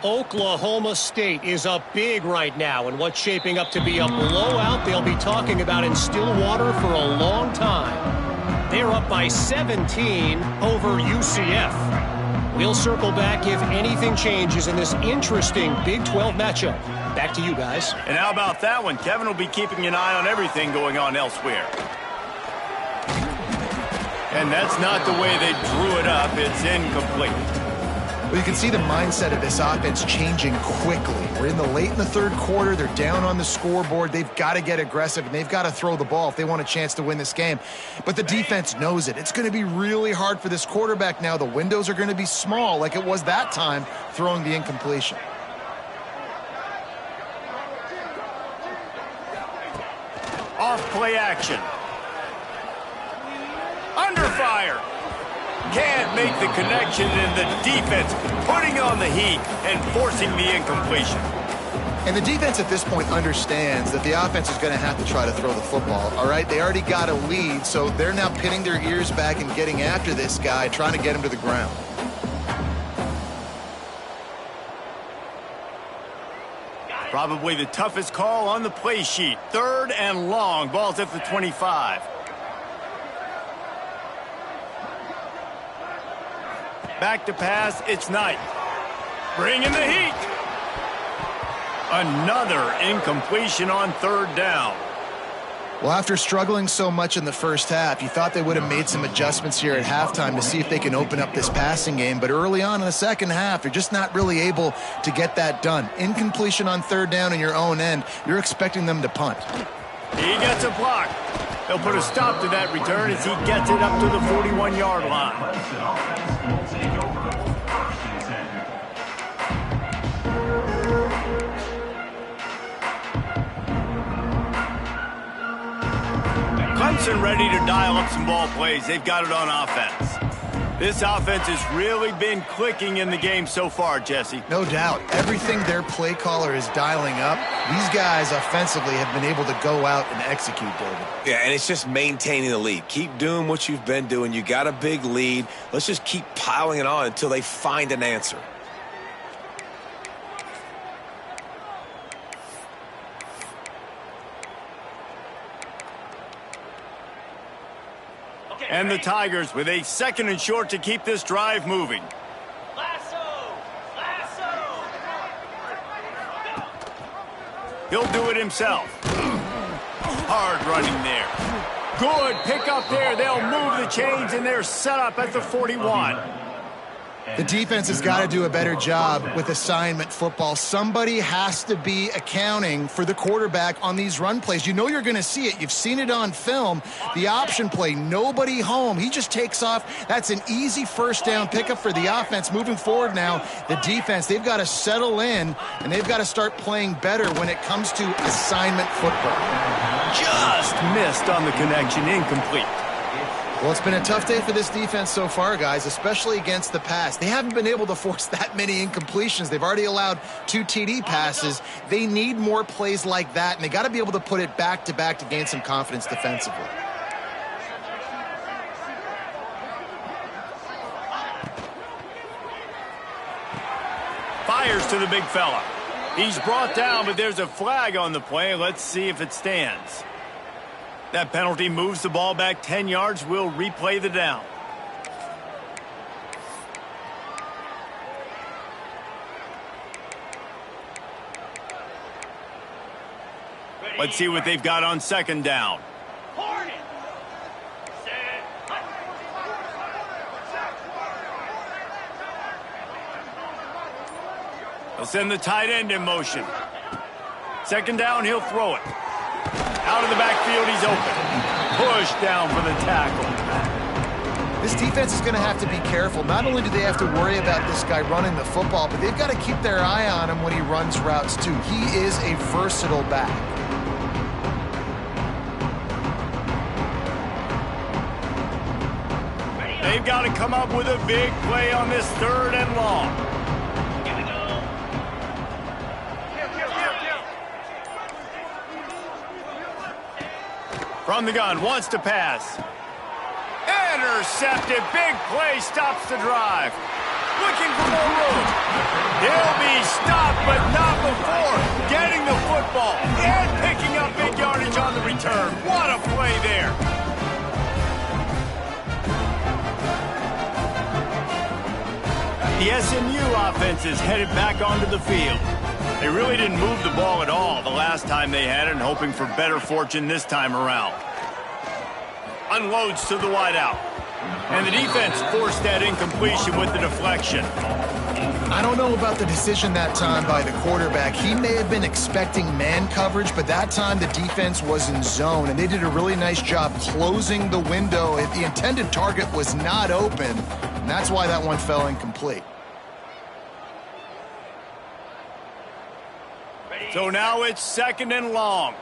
Oklahoma State is up big right now, and what's shaping up to be a blowout they'll be talking about in Stillwater for a long time. They're up by 17 over UCF. We'll circle back if anything changes in this interesting Big 12 matchup. Back to you guys. And how about that one? Kevin will be keeping an eye on everything going on elsewhere. And that's not the way they drew it up. It's incomplete. Well, you can see the mindset of this offense changing quickly. We're in the 3rd quarter. They're down on the scoreboard. They've got to get aggressive, and they've got to throw the ball if they want a chance to win this game. But the defense knows it. It's going to be really hard for this quarterback now. The windows are going to be small like it was that time throwing the incompletion. Off play action. Under fire. Can't make the connection, and the defense putting on the heat and forcing the incompletion. And the defense at this point understands that the offense is going to have to try to throw the football, all right? They already got a lead, so they're now pinning their ears back and getting after this guy, trying to get him to the ground. Probably the toughest call on the play sheet. 3rd and long. Ball's at the 25. Back to pass, it's Knight. Bringing the heat. Another incompletion on third down. Well, after struggling so much in the first half, you thought they would have made some adjustments here at halftime to see if they can open up this passing game. But early on in the second half, you're just not really able to get that done. Incompletion on third down in your own end, you're expecting them to punt. He gets a block. They'll put a stop to that return as he gets it up to the 41-yard line. Clemson ready to dial up some ball plays. They've got it on offense. This offense has really been clicking in the game so far, Jesse. No doubt. Everything their play caller is dialing up, these guys offensively have been able to go out and execute, David. Yeah, and it's just maintaining the lead. Keep doing what you've been doing. You got a big lead. Let's just keep piling it on until they find an answer. And the Tigers with a 2nd and short to keep this drive moving. Lasso! Lasso! He'll do it himself. Hard running there. Good pick up there. They'll move the chains, and they're set up at the 41. The defense has got to do a better job with assignment football. Somebody has to be accounting for the quarterback on these run plays. You know you're going to see it. You've seen it on film. The option play, nobody home. He just takes off. That's an easy first down pickup for the offense. Moving forward now, the defense, they've got to settle in, and they've got to start playing better when it comes to assignment football. Just missed on the connection, incomplete. Well, it's been a tough day for this defense so far, guys, especially against the pass. They haven't been able to force that many incompletions. They've already allowed 2 TD passes. They need more plays like that, and they got to be able to put it back-to-back to gain some confidence defensively. Fires to the big fella. He's brought down, but there's a flag on the play. Let's see if it stands. That penalty moves the ball back 10 yards. We'll replay the down. Let's see what they've got on 2nd down. They'll send the tight end in motion. 2nd down, he'll throw it. Out of the backfield, he's open. Push down for the tackle. This defense is going to have to be careful. Not only do they have to worry about this guy running the football, but they've got to keep their eye on him when he runs routes, too. He is a versatile back. They've got to come up with a big play on this 3rd and long. From the gun, wants to pass. Intercepted, big play, stops the drive. Looking for more room. He'll be stopped, but not before getting the football and picking up big yardage on the return. What a play there. The SMU offense is headed back onto the field. They really didn't move the ball at all the last time they had it, and hoping for better fortune this time around. Unloads to the wideout. And the defense forced that incompletion with the deflection. I don't know about the decision that time by the quarterback. He may have been expecting man coverage, but that time the defense was in zone, and they did a really nice job closing the window. The intended target was not open, and that's why that one fell incomplete. So now it's 2nd and long.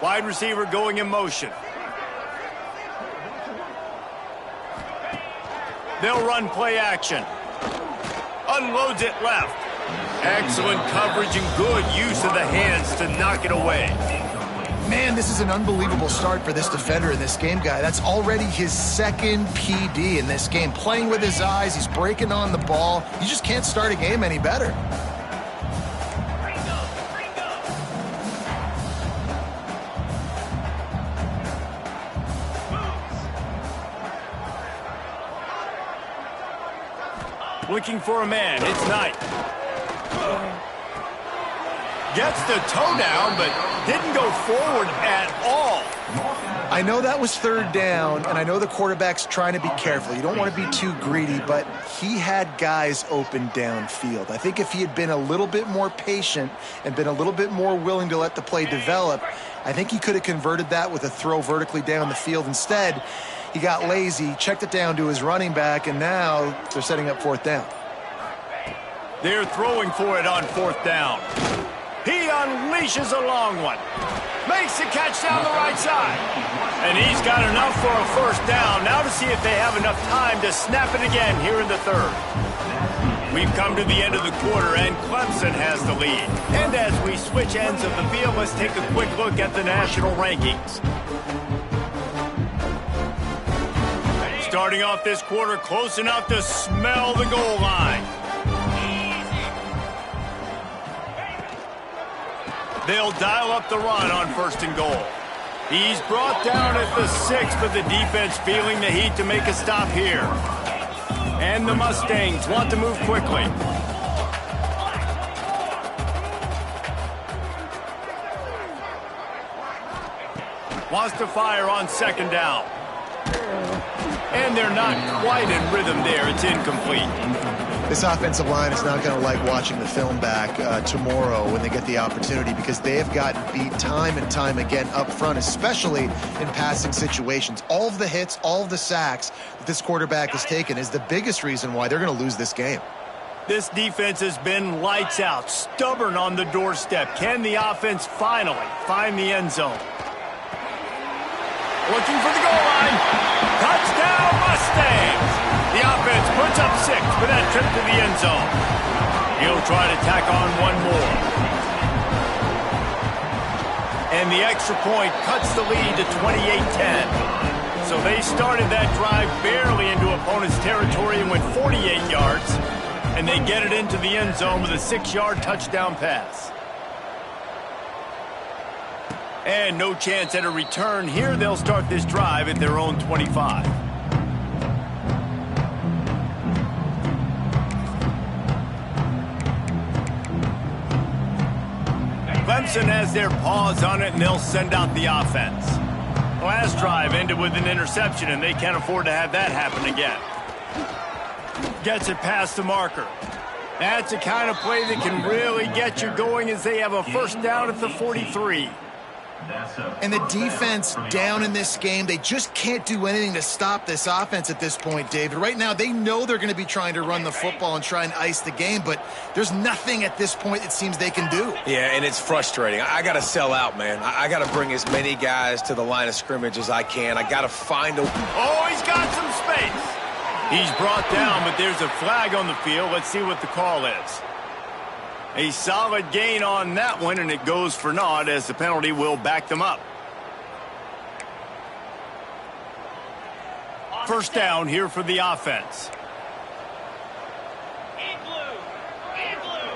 Wide receiver going in motion. They'll run play action. Unloads it left. Excellent coverage and good use of the hands to knock it away. Man, this is an unbelievable start for this defender in this game, guy. That's already his 2nd PD in this game. Playing with his eyes, he's breaking on the ball. You just can't start a game any better. looking for a man. It's Knight. Gets the toe down, but didn't go forward at all. I know that was third down, and I know the quarterback's trying to be careful. You don't want to be too greedy, but he had guys open downfield. I think if he had been a little bit more patient and been a little bit more willing to let the play develop, I think he could have converted that with a throw vertically down the field. Instead, he got lazy, checked it down to his running back, and now they're setting up fourth down. They're throwing for it on fourth down. He unleashes a long one. Makes the catch down the right side. And he's got enough for a first down. Now to see if they have enough time to snap it again here in the third. We've come to the end of the quarter, and Clemson has the lead. And as we switch ends of the field, let's take a quick look at the national rankings. Starting off this quarter, close enough to smell the goal line. They'll dial up the run on first and goal. He's brought down at the 6, but the defense feeling the heat to make a stop here. And the Mustangs want to move quickly. Wants to fire on second down. And they're not quite in rhythm there. It's incomplete. This offensive line is not going to like watching the film back tomorrow when they get the opportunity, because they have gotten beat time and time again up front, especially in passing situations. All of the hits, all of the sacks that this quarterback has taken is the biggest reason why they're going to lose this game. This defense has been lights out, stubborn on the doorstep. Can the offense finally find the end zone? Looking for the goal line. Touchdown, Mustangs! The offense puts up 6 for that trip to the end zone. He'll try to tack on one more. And the extra point cuts the lead to 28-10. So they started that drive barely into opponent's territory and went 48 yards. And they get it into the end zone with a 6-yard touchdown pass. And no chance at a return here. They'll start this drive at their own 25. Clemson has their paws on it, and they'll send out the offense. Last drive ended with an interception, and they can't afford to have that happen again. Gets it past the marker. That's the kind of play that can really get you going, as they have a first down at the 43. And the defense down in this game, they just can't do anything to stop this offense at this point, David. Right now, they know they're going to be trying to run the football and try and ice the game, but there's nothing at this point it seems they can do. Yeah, and it's frustrating. I got to sell out, man. I got to bring as many guys to the line of scrimmage as I can. I got to find a... Oh, he's got some space. He's brought down, but there's a flag on the field. Let's see what the call is. A solid gain on that one, and it goes for naught, as the penalty will back them up. First down here for the offense. In blue. In blue.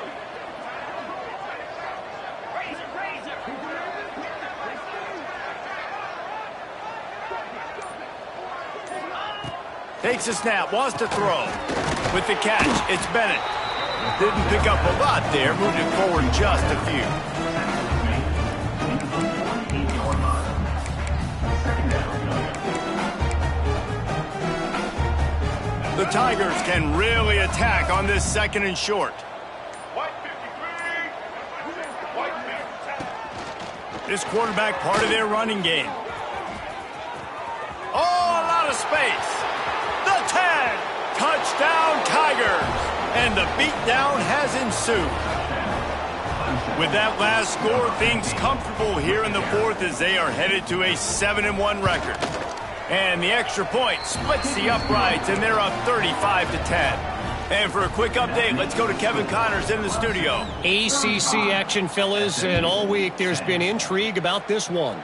Razor, razor. Takes a snap, wants to throw. With the catch, it's Bennett. Didn't pick up a lot there, moved it forward just a few. The Tigers can really attack on this second and short. This quarterback part of their running game. Oh, a lot of space. The 10. Touchdown, Tigers. And the beatdown has ensued. With that last score, things comfortable here in the fourth as they are headed to a 7-1 record. And the extra point splits the uprights, and they're up 35-10. And for a quick update, let's go to Kevin Connors in the studio. ACC action, fellas, and all week there's been intrigue about this one.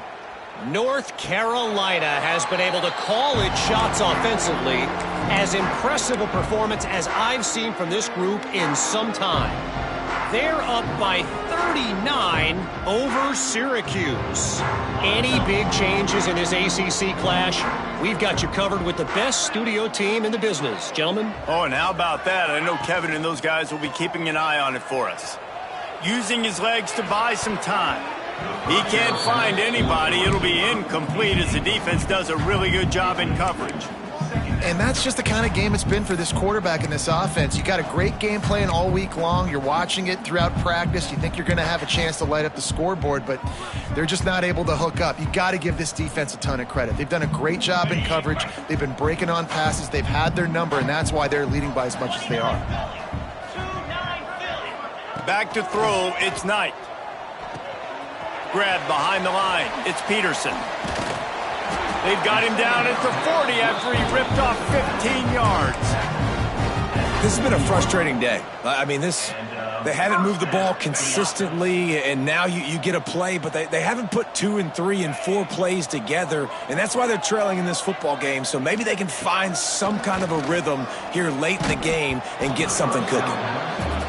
North Carolina has been able to call its shots offensively. As impressive a performance as I've seen from this group in some time. They're up by 39 over Syracuse. Any big changes in this ACC clash? We've got you covered with the best studio team in the business, gentlemen. Oh, and how about that? I know Kevin and those guys will be keeping an eye on it for us. Using his legs to buy some time. He can't find anybody. It'll be incomplete as the defense does a really good job in coverage. And that's just the kind of game it's been for this quarterback in this offense. You got a great game plan all week long. You're watching it throughout practice. You think you're going to have a chance to light up the scoreboard, but they're just not able to hook up. You got to give this defense a ton of credit. They've done a great job in coverage. They've been breaking on passes. They've had their number, and that's why they're leading by as much as they are. Back to throw, it's Knight. Grab behind the line, it's Peterson. They've got him down at the 40 after he ripped off 15 yards. This has been a frustrating day. I mean, they haven't moved the ball consistently, and now you get a play, but they haven't put 2 and 3 and 4 plays together, and that's why they're trailing in this football game. So maybe they can find some kind of a rhythm here late in the game and get something cooking.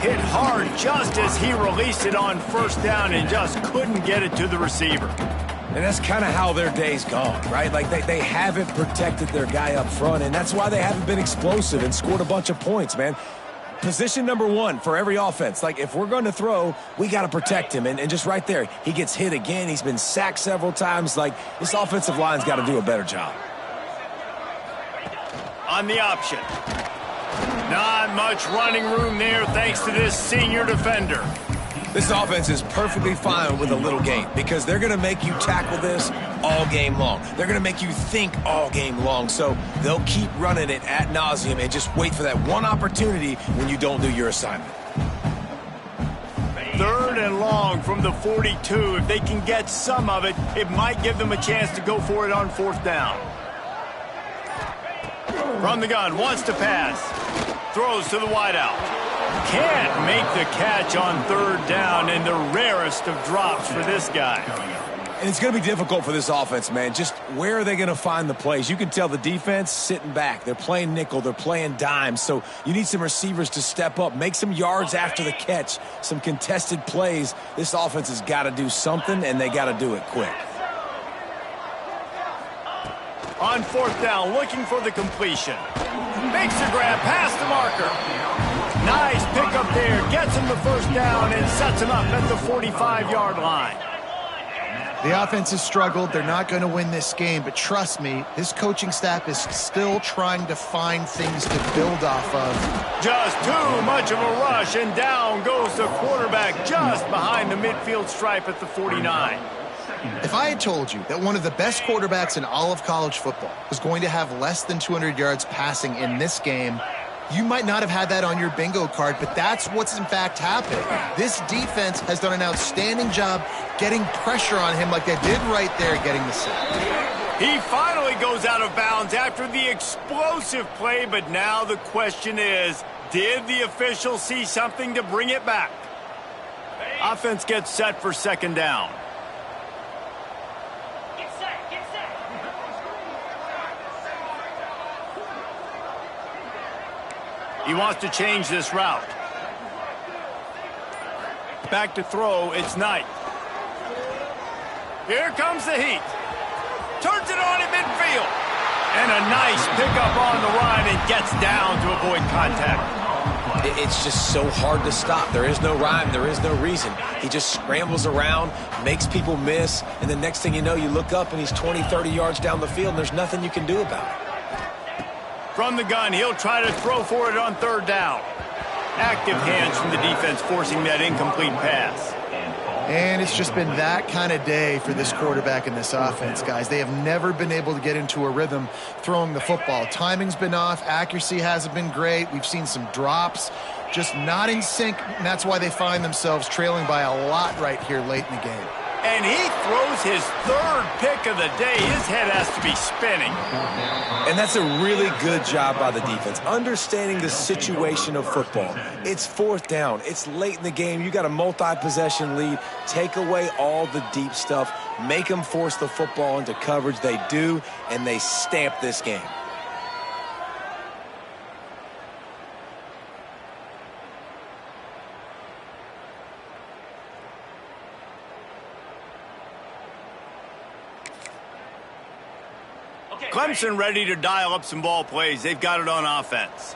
Hit hard just as he released it on first down and just couldn't get it to the receiver. And that's kind of how their day's gone, right? Like they haven't protected their guy up front, and that's why they haven't been explosive and scored a bunch of points, man. Position number 1 for every offense. Like, if we're going to throw, we got to protect him. And just right there, he gets hit again. He's been sacked several times. Like, this offensive line's got to do a better job. On the option. Not much running room there thanks to this senior defender. This offense is perfectly fine with a little game because they're going to make you tackle this all game long. They're going to make you think all game long. So they'll keep running it ad nauseum and just wait for that one opportunity when you don't do your assignment. 3rd and long from the 42. If they can get some of it, it might give them a chance to go for it on 4th down. From the gun, wants to pass. Throws to the wideout. Can't make the catch on 3rd down, and the rarest of drops for this guy. And it's going to be difficult for this offense, man. Just where are they going to find the plays? You can tell the defense sitting back. They're playing nickel. They're playing dime. So you need some receivers to step up, make some yards after the catch, some contested plays. This offense has got to do something, and they got to do it quick. On 4th down, looking for the completion. Makes the grab past the marker. Nice pickup there. Gets him the 1st down and sets him up at the 45-yard line. The offense has struggled. They're not going to win this game, but trust me, this coaching staff is still trying to find things to build off of. Just too much of a rush, and down goes the quarterback just behind the midfield stripe at the 49. If I had told you that one of the best quarterbacks in all of college football was going to have less than 200 yards passing in this game, you might not have had that on your bingo card, but that's what's in fact happening. This defense has done an outstanding job getting pressure on him like they did right there, getting the sack. He finally goes out of bounds after the explosive play, but now the question is, did the official see something to bring it back? Offense gets set for 2nd down. He wants to change this route. Back to throw, it's Knight. Here comes the heat. Turns it on at midfield. And a nice pickup on the run and gets down to avoid contact. It's just so hard to stop. There is no rhyme. There is no reason. He just scrambles around, makes people miss, and the next thing you know, you look up and he's 20, 30 yards down the field, and there's nothing you can do about it. From the gun, he'll try to throw for it on 3rd down. Active hands from the defense forcing that incomplete pass. And it's just been that kind of day for this quarterback and this offense, guys. They have never been able to get into a rhythm throwing the football. Timing's been off. Accuracy hasn't been great. We've seen some drops, just not in sync, and that's why they find themselves trailing by a lot right here late in the game. And he throws his 3rd pick of the day. His head has to be spinning. And that's a really good job by the defense, understanding the situation of football. It's 4th down. It's late in the game. You got a multi-possession lead. Take away all the deep stuff. Make them force the football into coverage. They do, and they stamp this game. Clemson ready to dial up some ball plays. They've got it on offense.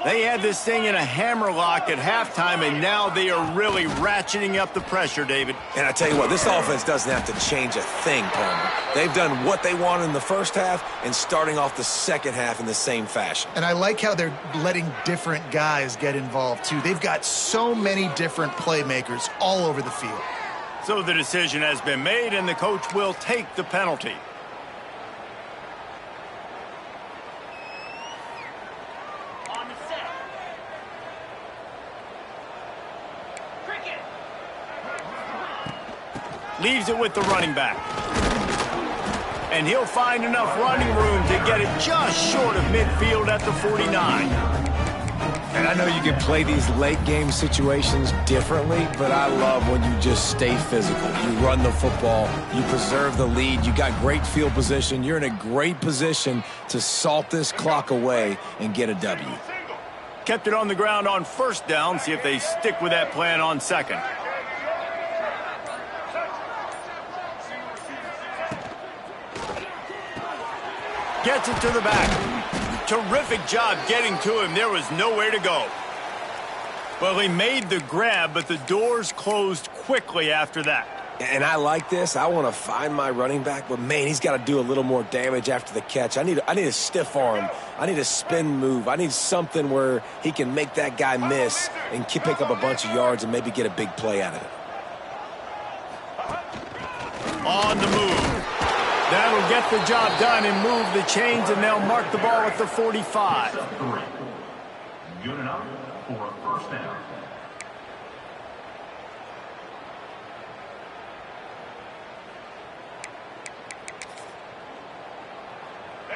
They had this thing in a hammerlock at halftime, and now they are really ratcheting up the pressure, David. And I tell you what, this offense doesn't have to change a thing, Palmer. They've done what they wanted in the first half and starting off the second half in the same fashion. And I like how they're letting different guys get involved, too. They've got so many different playmakers all over the field. So the decision has been made, and the coach will take the penalty. Leaves it with the running back. And he'll find enough running room to get it just short of midfield at the 49. And I know you can play these late game situations differently, but I love when you just stay physical. You run the football, you preserve the lead, you got great field position, you're in a great position to salt this clock away and get a W. Kept it on the ground on first down. See if they stick with that plan on second. Gets it to the back. Terrific job getting to him. There was nowhere to go. Well, he made the grab, but the doors closed quickly after that. And I like this. I want to find my running back, but, man, he's got to do a little more damage after the catch. I need a stiff arm. I need a spin move. I need something where he can make that guy miss and pick up a bunch of yards and maybe get a big play out of it. On the move. That'll get the job done and move the chains, and they'll mark the ball at the 45. Good enough for a first down.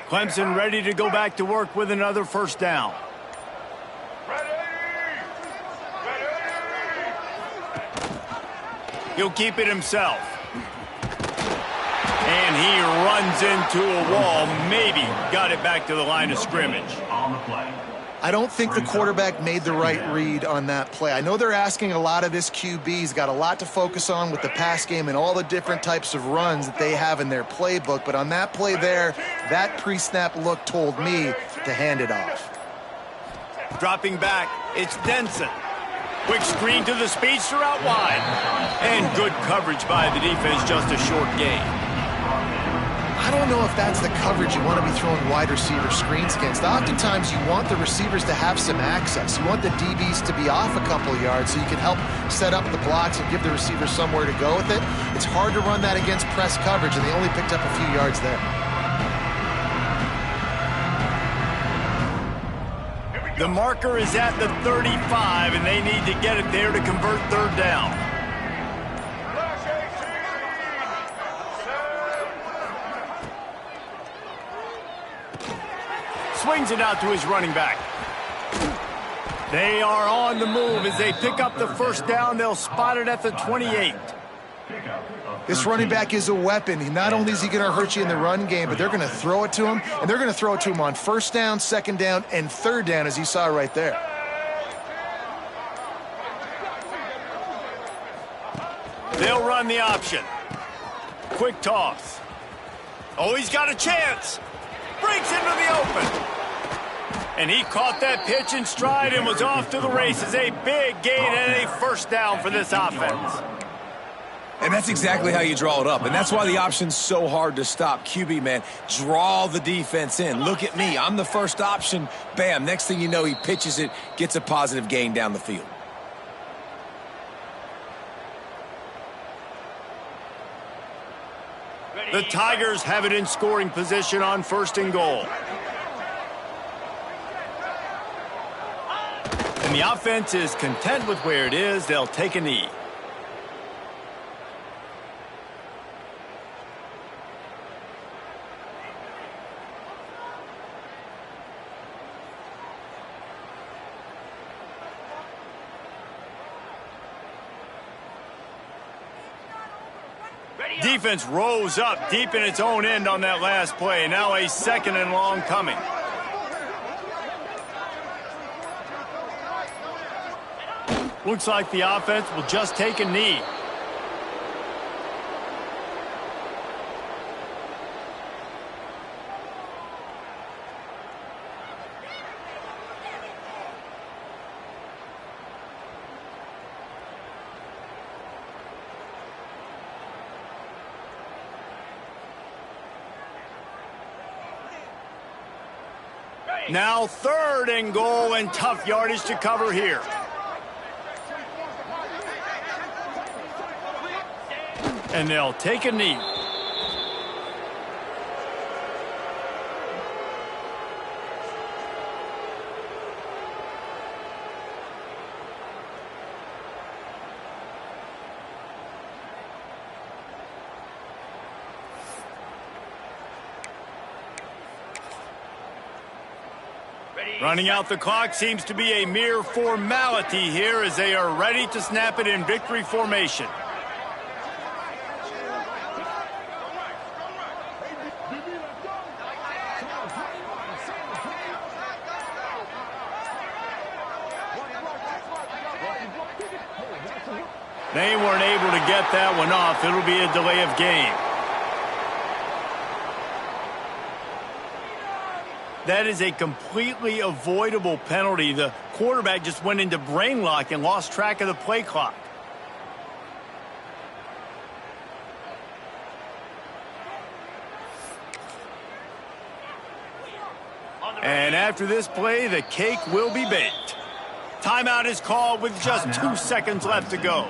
Clemson ready to go back to work with another first down. He'll keep it himself. And he runs into a wall. Maybe got it back to the line of scrimmage. On the play. I don't think the quarterback made the right read on that play. I know they're asking a lot of this QB. He's got a lot to focus on with the pass game and all the different types of runs that they have in their playbook. But on that play there, that pre-snap look told me to hand it off. Dropping back, it's Denson. Quick screen to the speedster out wide. And good coverage by the defense, just a short gain. I don't know if that's the coverage you want to be throwing wide receiver screens against. Oftentimes, you want the receivers to have some access. You want the DBs to be off a couple of yards so you can help set up the blocks and give the receiver somewhere to go with it. It's hard to run that against press coverage, and they only picked up a few yards there. The marker is at the 35, and they need to get it there to convert third down. Swings it out to his running back. They are on the move as they pick up the first down. They'll spot it at the 28. This running back is a weapon. Not only is he going to hurt you in the run game, but they're going to throw it to him, and they're going to throw it to him on first down, second down, and third down, as you saw right there. They'll run the option. Quick toss. Oh, he's got a chance. Breaks into the open. And he caught that pitch in stride and was off to the races. A big gain and a first down for this offense. And that's exactly how you draw it up. And that's why the option's so hard to stop. QB, man, draw the defense in. Look at me. I'm the first option. Bam. Next thing you know, he pitches it, gets a positive gain down the field. The Tigers have it in scoring position on first and goal. And the offense is content with where it is. They'll take a knee. Defense rose up deep in its own end on that last play. Now a second and long coming. Looks like the offense will just take a knee. Now 3rd and goal, and tough yardage to cover here. And they'll take a knee. Running out the clock seems to be a mere formality here as they are ready to snap it in victory formation. They weren't able to get that one off. It'll be a delay of game. That is a completely avoidable penalty. The quarterback just went into brain lock and lost track of the play clock. And after this play, the cake will be baked. Timeout is called with just 2 seconds left to go.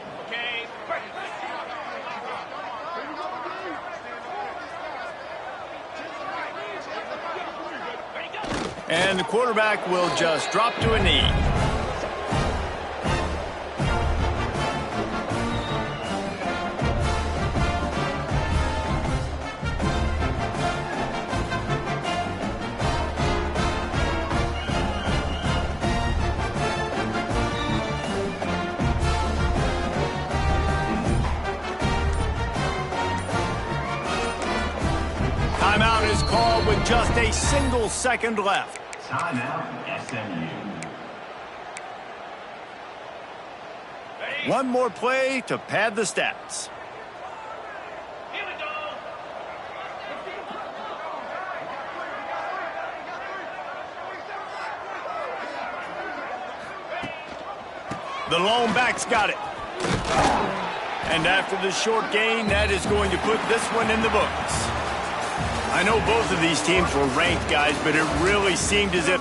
And the quarterback will just drop to a knee. Timeout is called with just a single second left. Timeout, SMU. One more play to pad the stats. Here we go. The lone back's got it. And after the short gain, that is going to put this one in the books. I know both of these teams were ranked, guys, but it really seemed as if